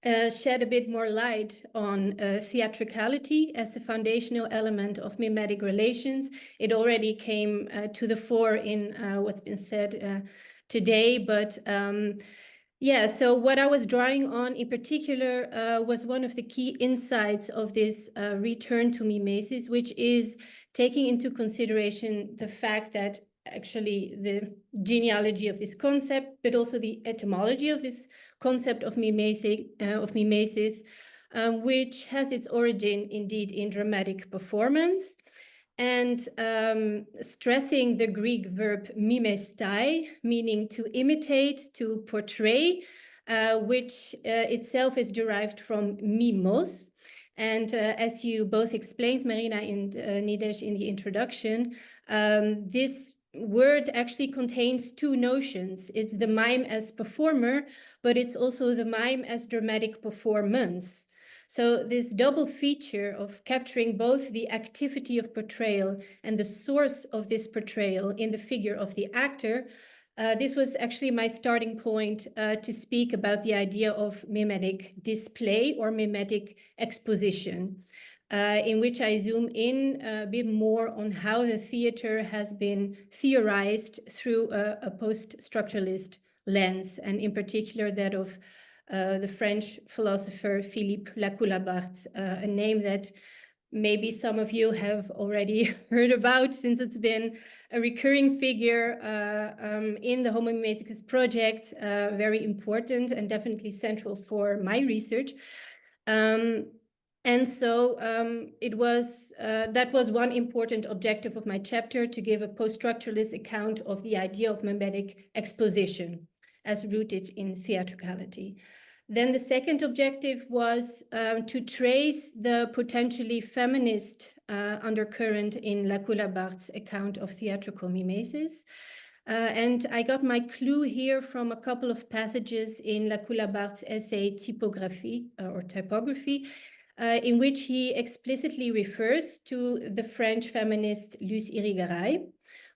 shed a bit more light on theatricality as a foundational element of mimetic relations. It already came to the fore in what's been said today, but yeah, so what I was drawing on in particular was one of the key insights of this return to mimesis, which is taking into consideration the fact that actually the genealogy of this concept, but also the etymology of this concept of mimesis, which has its origin indeed in dramatic performance, and stressing the Greek verb mimestai, meaning to imitate, to portray, which itself is derived from mimos. And as you both explained, Marina and Nidesh, in the introduction, this word actually contains two notions. It's the mime as performer, but it's also the mime as dramatic performance. So this double feature of capturing both the activity of portrayal and the source of this portrayal in the figure of the actor, this was actually my starting point to speak about the idea of mimetic display or mimetic exposition, in which I zoom in a bit more on how the theater has been theorized through a post-structuralist lens, and in particular that of the French philosopher Philippe Lacoue-Labarthe, a name that maybe some of you have already heard about, since it's been a recurring figure in the Homo Mimeticus project, very important and definitely central for my research. And so that was one important objective of my chapter, to give a post-structuralist account of the idea of mimetic exposition as rooted in theatricality. Then the second objective was to trace the potentially feminist undercurrent in Lacoue-Labarthe's account of theatrical mimesis. And I got my clue here from a couple of passages in Lacoue-Labarthe's essay Typography, in which he explicitly refers to the French feminist Luce Irigaray,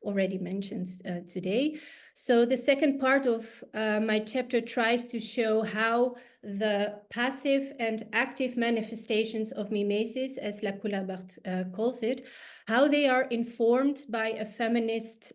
already mentioned today. So the second part of my chapter tries to show how the passive and active manifestations of mimesis, as Lacoue-Labarthe calls it, how they are informed by feminist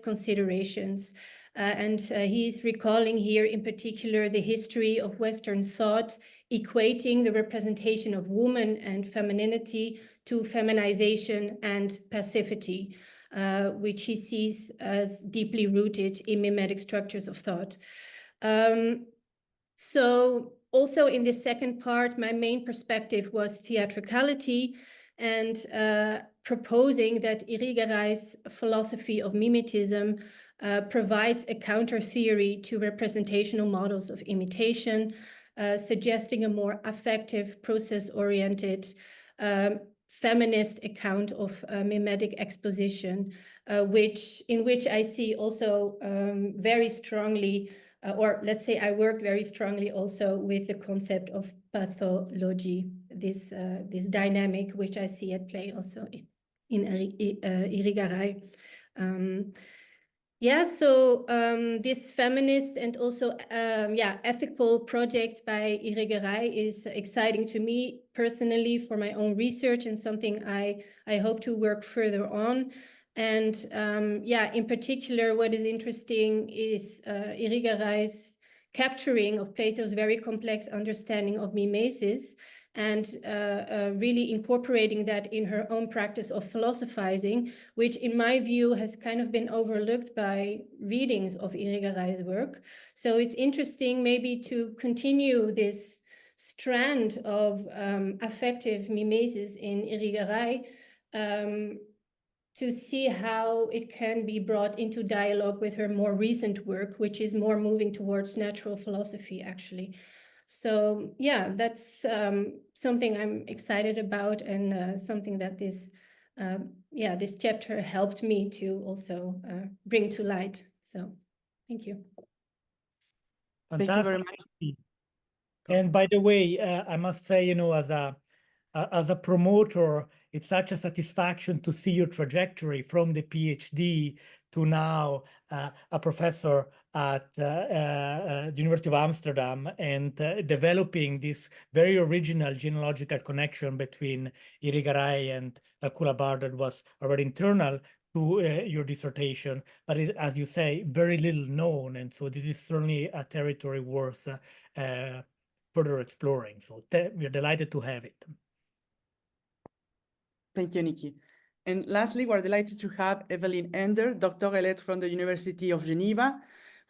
considerations. And he's recalling here in particular the history of Western thought, equating the representation of woman and femininity to feminization and passivity. which he sees as deeply rooted in mimetic structures of thought. So also in the second part, my main perspective was theatricality and proposing that Irigaray's philosophy of mimetism provides a counter theory to representational models of imitation, suggesting a more affective, process-oriented, feminist account of mimetic exposition, in which I see also very strongly, or let's say I worked very strongly also with the concept of pathology, this dynamic which I see at play also in Irigaray. Yeah, so this feminist and also ethical project by Irigaray is exciting to me personally for my own research and something I hope to work further on. And in particular, what is interesting is Irigaray's capturing of Plato's very complex understanding of mimesis and really incorporating that in her own practice of philosophizing, which in my view has kind of been overlooked by readings of Irigaray's work. So it's interesting maybe to continue this strand of affective mimesis in Irigaray, to see how it can be brought into dialogue with her more recent work, which is more moving towards natural philosophy, actually. So yeah, that's something I'm excited about, and something that this chapter helped me to also bring to light. So thank you. Fantastic. Thank you very much. And by the way, I must say, you know, as a promoter, it's such a satisfaction to see your trajectory from the PhD to now a professor at the University of Amsterdam, and developing this very original genealogical connection between Irigaray and Coulabard that was already internal to your dissertation, but as you say, very little known. And so this is certainly a territory worth further exploring. So we're delighted to have it. Thank you, Nikki. And lastly, we're delighted to have Evelyn Ender, doctorate from the University of Geneva,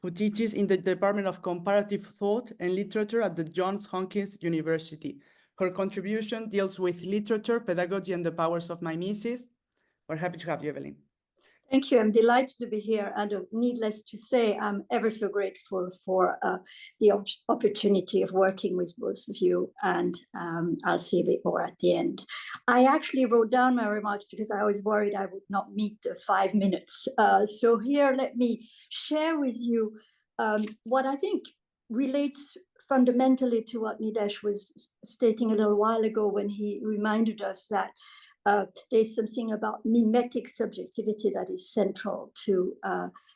who teaches in the Department of Comparative Thought and Literature at the Johns Hopkins University. Her contribution deals with literature, pedagogy, and the powers of mimesis. We're happy to have you, Evelyn. Thank you. I'm delighted to be here, and needless to say, I'm ever so grateful for the opportunity of working with both of you, and I'll say a bit more at the end. I actually wrote down my remarks because I was worried I would not meet the 5 minutes. So here, let me share with you what I think relates fundamentally to what Nidesh was stating a little while ago when he reminded us that there's something about mimetic subjectivity that is central to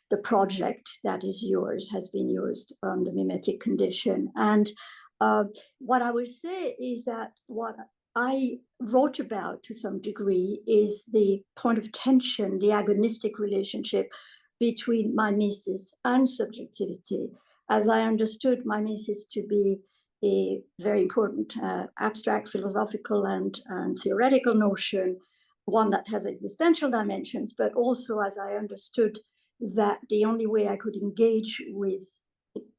the project that is yours, has been yours on the mimetic condition. And what I will say is that what I wrote about to some degree is the point of tension, the agonistic relationship between mimesis and subjectivity, as I understood mimesis to be a very important abstract philosophical and theoretical notion, one that has existential dimensions, but also, as I understood, that the only way I could engage with,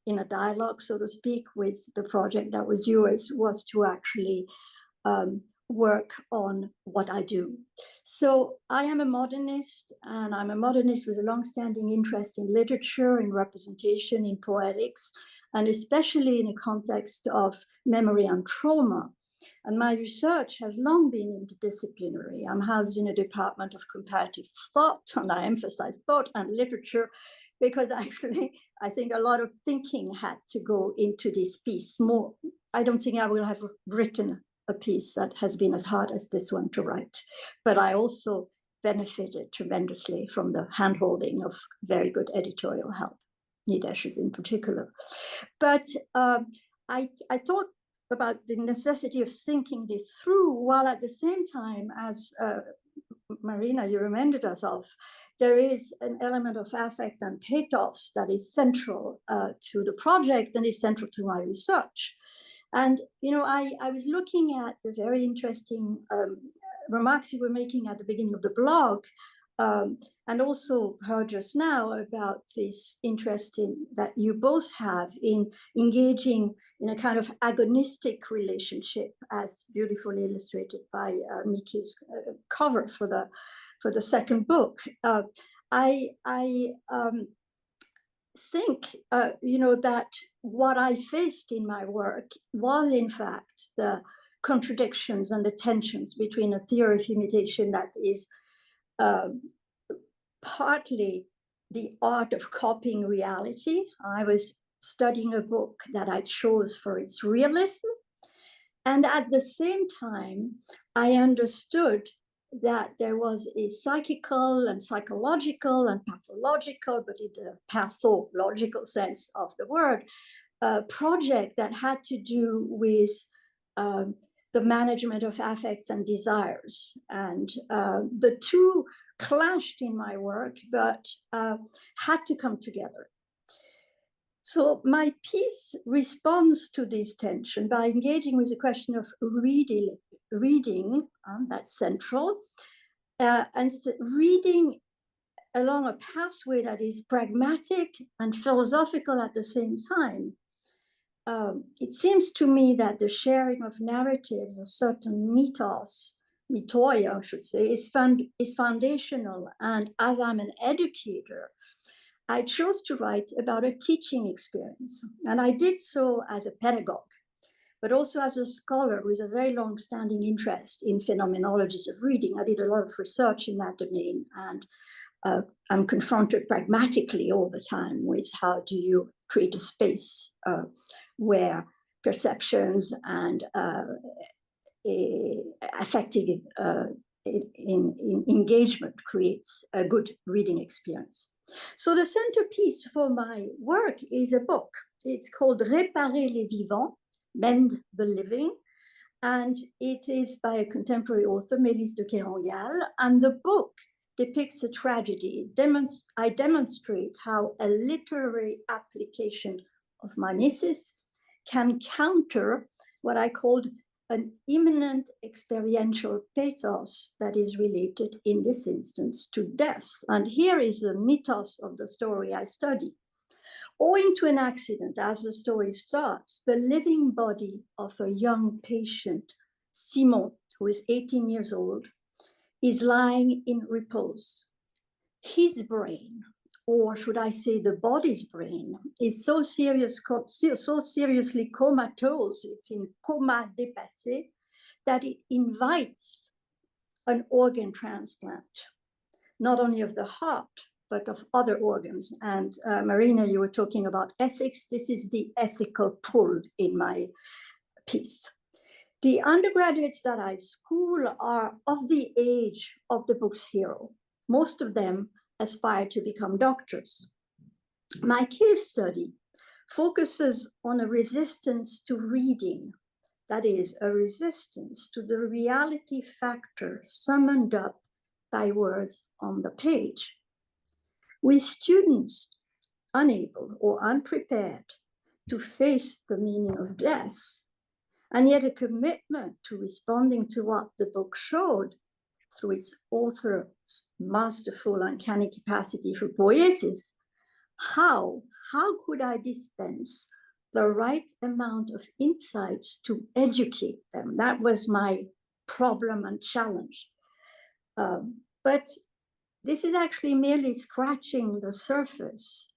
in a dialogue, so to speak, with the project that was yours was to actually work on what I do. So I am a modernist, and I'm a modernist with a long-standing interest in literature, in representation, in poetics, and especially in a context of memory and trauma. And my research has long been interdisciplinary. I'm housed in a department of comparative thought, and I emphasize thought and literature because actually I think a lot of thinking had to go into this piece more. I don't think I will have written a piece that has been as hard as this one to write, but I also benefited tremendously from the handholding of very good editorial help, Nidesh's in particular. But I thought about the necessity of thinking this through, while at the same time, as Marina, you reminded us of, there is an element of affect and pathos that is central to the project and is central to my research. And, you know, I was looking at the very interesting remarks you were making at the beginning of the blog And also heard just now about this interest that you both have in engaging in a kind of agonistic relationship, as beautifully illustrated by Miki's cover for the second book. I think, that what I faced in my work was, in fact, the contradictions and the tensions between a theory of imitation that is partly the art of copying reality. I was studying a book that I chose for its realism. And at the same time, I understood that there was a psychical and psychological and pathological, but in the pathological sense of the word, project that had to do with the management of affects and desires. And the two clashed in my work, but had to come together. So my piece responds to this tension by engaging with the question of reading, that's central, and reading along a pathway that is pragmatic and philosophical at the same time. It seems to me that the sharing of narratives, a certain mythoi, I should say, is foundational. And as I'm an educator, I chose to write about a teaching experience. And I did so as a pedagogue, but also as a scholar with a very long-standing interest in phenomenologies of reading. I did a lot of research in that domain, and I'm confronted pragmatically all the time with how do you create a space where perceptions and affective engagement creates a good reading experience. So the centerpiece for my work is a book. It's called Réparer les vivants, Mend the Living, and it is by a contemporary author, Mélisse de Kerangal, and the book depicts a tragedy. I demonstrate how a literary application of mimesis can counter what I called an imminent experiential pathos that is related in this instance to death. And here is the mythos of the story I study. Owing to an accident, as the story starts, the living body of a young patient, Simon, who is 18 years old, is lying in repose. His brain, or should I say the body's brain, is so seriously comatose, it's in coma dépassé, that it invites an organ transplant, not only of the heart, but of other organs. And Marina, you were talking about ethics. This is the ethical pull in my piece. The undergraduates that I school are of the age of the book's hero. Most of them aspire to become doctors. My case study focuses on a resistance to reading, that is, a resistance to the reality factor summoned up by words on the page. With students unable or unprepared to face the meaning of death, and yet a commitment to responding to what the book showed through its author's masterful uncanny capacity for poiesis, how could I dispense the right amount of insights to educate them? That was my problem and challenge. But this is actually merely scratching the surface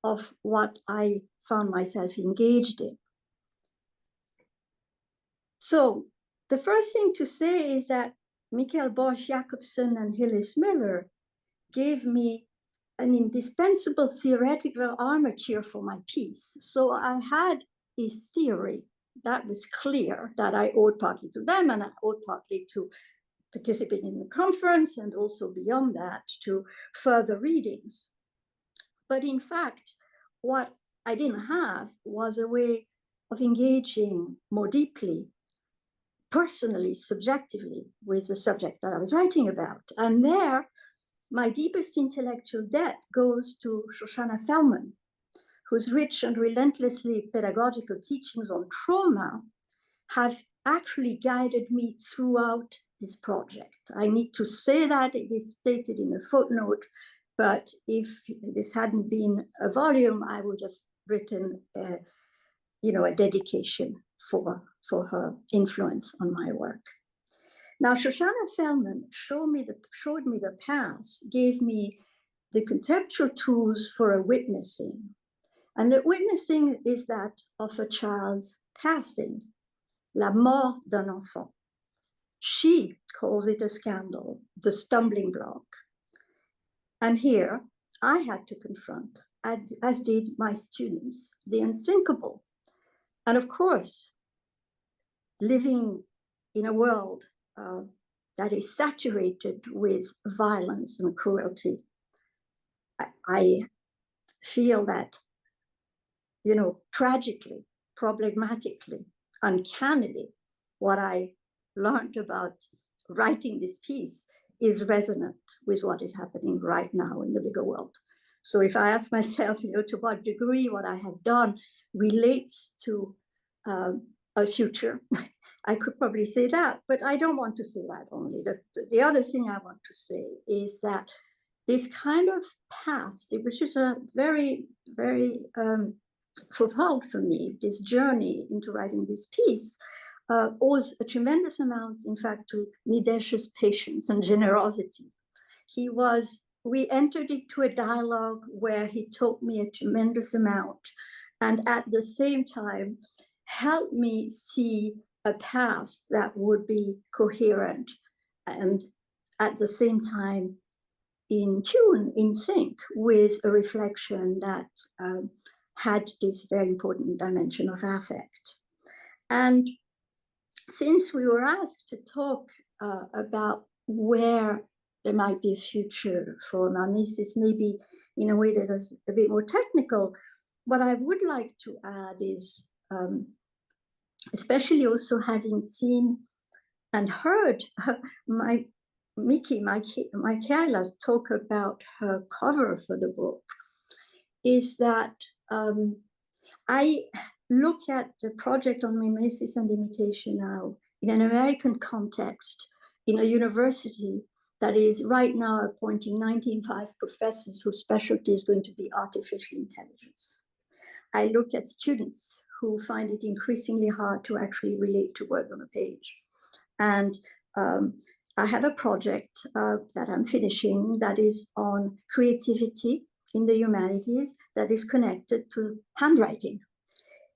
of what I found myself engaged in. So the first thing to say is that Michael Borch-Jacobsen and Hillis Miller gave me an indispensable theoretical armature for my piece. So I had a theory that was clear that I owed partly to them, and I owed partly to participating in the conference, and also beyond that to further readings. But in fact, what I didn't have was a way of engaging more deeply, personally, subjectively, with the subject that I was writing about. And there, my deepest intellectual debt goes to Shoshana Feldman, whose rich and relentlessly pedagogical teachings on trauma have actually guided me throughout this project. I need to say that it is stated in a footnote, but if this hadn't been a volume, I would have written a dedication for her influence on my work. Now, Shoshana Feldman showed me the path, gave me the conceptual tools for a witnessing. And the witnessing is that of a child's passing, la mort d'un enfant. She calls it a scandal, the stumbling block. And here I had to confront, as did my students, the unthinkable. And of course, living in a world that is saturated with violence and cruelty, I feel that, tragically, problematically, uncannily, what I learned about writing this piece is resonant with what is happening right now in the bigger world. So if I ask myself, to what degree what I have done relates to a future, I could probably say that, but I don't want to say that only. The other thing I want to say is that this kind of past, which is a very, very profound for me, this journey into writing this piece, owes a tremendous amount, in fact, to Nidesh's patience and generosity. We entered into a dialogue where he taught me a tremendous amount, and at the same time, helped me see a past that would be coherent and at the same time in tune, in sync with a reflection that had this very important dimension of affect. And since we were asked to talk about where there might be a future for Mimesis, maybe in a way that is a bit more technical, what I would like to add is, especially also having seen and heard Michaela talk about her cover for the book, is that I look at the project on mimesis and imitation now in an American context, in a university that is right now appointing 95 professors whose specialty is going to be artificial intelligence. I look at students who find it increasingly hard to actually relate to words on a page. And I have a project that I'm finishing that is on creativity in the humanities that is connected to handwriting.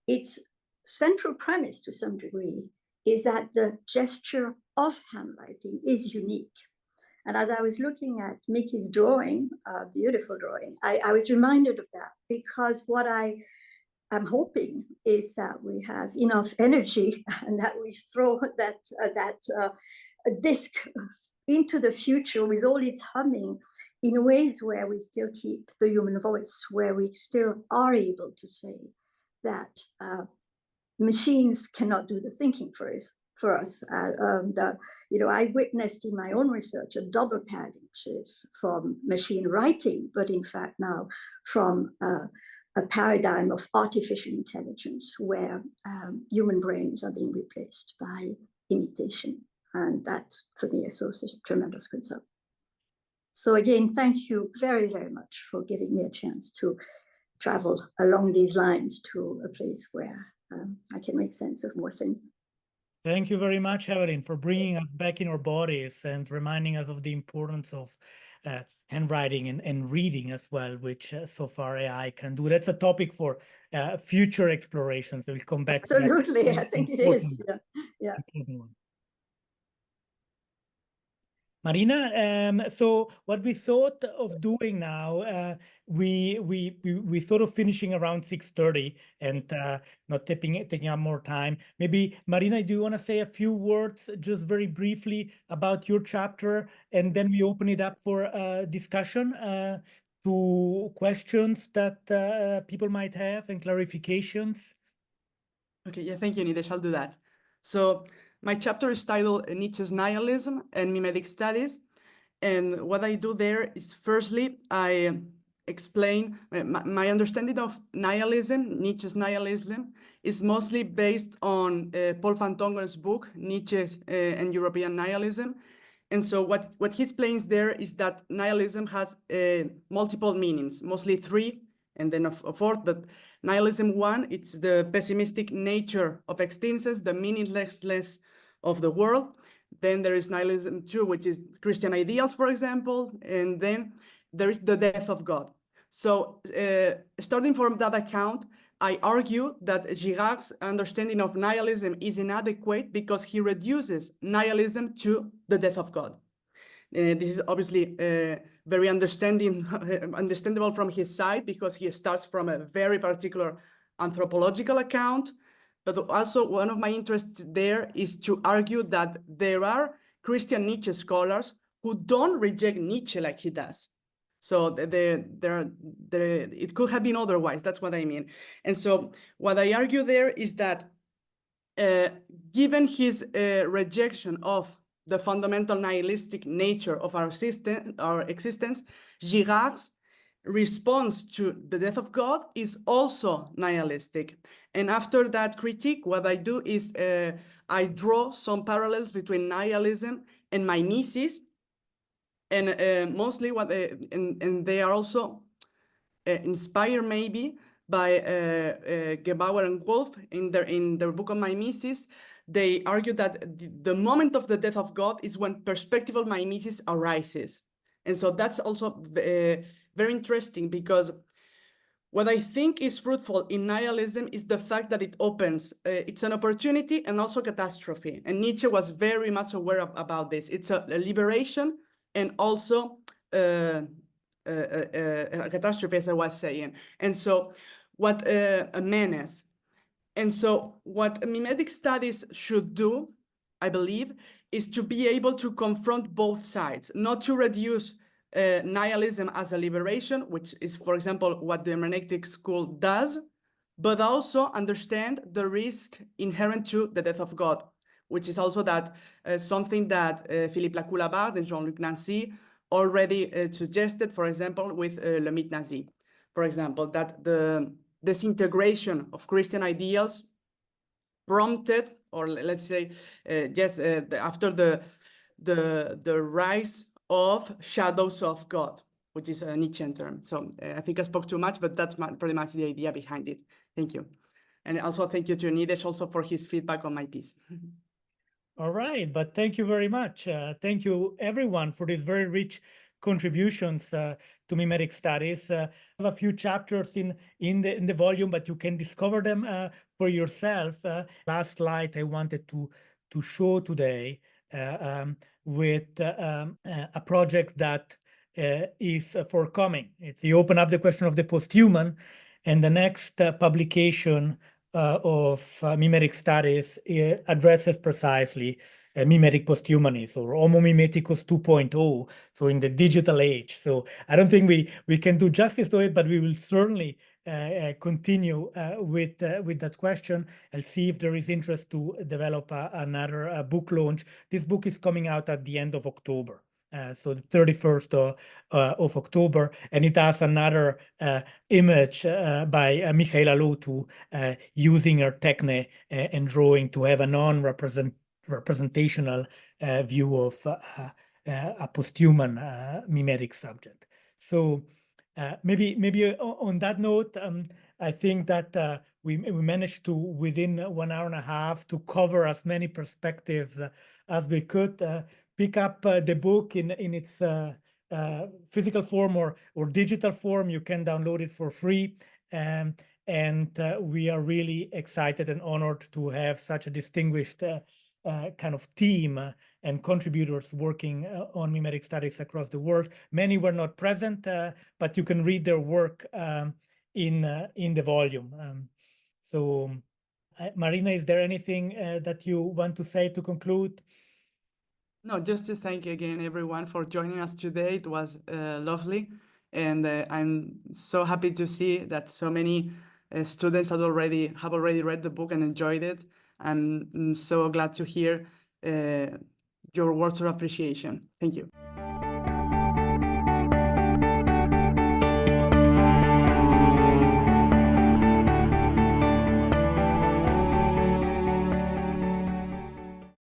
Its central premise, to some degree, is that the gesture of handwriting is unique. And as I was looking at Mickey's drawing, beautiful drawing, I was reminded of that, because what I'm hoping is that we have enough energy and that we throw that disc into the future with all its humming in ways where we still keep the human voice, where we still are able to say that machines cannot do the thinking for us. I witnessed in my own research a double paradigm shift from machine writing, but in fact now from a paradigm of artificial intelligence where human brains are being replaced by imitation. And that, for me, is also a tremendous concern. So again, thank you very, very much for giving me a chance to travel along these lines to a place where I can make sense of more things. Thank you very much, Evelyn, for bringing us back in our bodies and reminding us of the importance of handwriting and reading as well, which so far AI can do. That's a topic for future explorations. We'll come back to that. Absolutely, I think it is. Yeah. Marina, so what we thought of doing now, we thought of finishing around 6:30 and not taking up more time. Maybe, Marina, do you want to say a few words just very briefly about your chapter, and then we open it up for discussion to questions that people might have and clarifications? Okay, yeah, thank you, Nidesh. I'll do that. So my chapter is titled Nietzsche's Nihilism and Mimetic Studies. And what I do there is, firstly, I explain my understanding of nihilism, Nietzsche's nihilism, is mostly based on Paul van Tongen's book, Nietzsche's and European Nihilism. And so what he explains there is that nihilism has multiple meanings, mostly three, and then a fourth, but nihilism one, it's the pessimistic nature of existences, the meaninglessness of the world. Then there is nihilism two, which is Christian ideals, for example, and then there is the death of God. So starting from that account, I argue that Girard's understanding of nihilism is inadequate because he reduces nihilism to the death of God. This is obviously very understandable from his side because he starts from a very particular anthropological account. But also one of my interests there is to argue that there are Christian Nietzsche scholars who don't reject Nietzsche like he does. So it could have been otherwise. That's what I mean. And so what I argue there is that given his rejection of the fundamental nihilistic nature of our existence, Girard's response to the death of God is also nihilistic. And after that critique, what I do is I draw some parallels between nihilism and mimesis, and mostly and they are also inspired maybe by Gebauer and Wolf in their book on mimesis. They argue that the moment of the death of God is when perspectival mimesis arises. And so that's also very interesting because what I think is fruitful in nihilism is the fact that it opens, it's an opportunity and also catastrophe. And Nietzsche was very much aware about this. It's a liberation and also a catastrophe, as I was saying. And so what a menace. And so what mimetic studies should do, I believe, is to be able to confront both sides, not to reduce nihilism as a liberation, which is, for example, what the hermeneutic school does, but also understand the risk inherent to the death of God, which is also that something that Philippe Lacoue-Labarthe and Jean-Luc Nancy already suggested, for example, with Le Mythe Nazi, for example, that the disintegration of Christian ideals prompted, or let's say, after the rise of shadows of God, which is a Nietzschean term. So I think I spoke too much, but that's pretty much the idea behind it. Thank you. And also thank you to Nidesh also for his feedback on my piece. All right, but thank you very much. Thank you everyone for these very rich contributions to mimetic studies. I have a few chapters in the volume, but you can discover them for yourself. Last slide I wanted to show today with a project that is forthcoming. It's you open up the question of the posthuman, and the next publication of mimetic studies addresses precisely mimetic posthumanism, or Homo Mimeticus 2.0, so in the digital age. So I don't think we can do justice to it, but we will certainly continue with that question. I'll see if there is interest to develop another book launch. This book is coming out at the end of October. So the 31st of October, and it has another image by Michaela Lotu using her techne and drawing to have a non-representational view of a posthuman mimetic subject. So maybe on that note, I think that we managed to, within 1 hour and a half, to cover as many perspectives as we could. Pick up the book in its physical form or digital form. You can download it for free. And we are really excited and honored to have such a distinguished kind of team and contributors working on mimetic studies across the world. Many were not present, but you can read their work in the volume. So, Marina, is there anything that you want to say to conclude? No, just to thank again everyone for joining us today. It was lovely, and I'm so happy to see that so many students have already read the book and enjoyed it. I'm so glad to hear your words of appreciation. Thank you.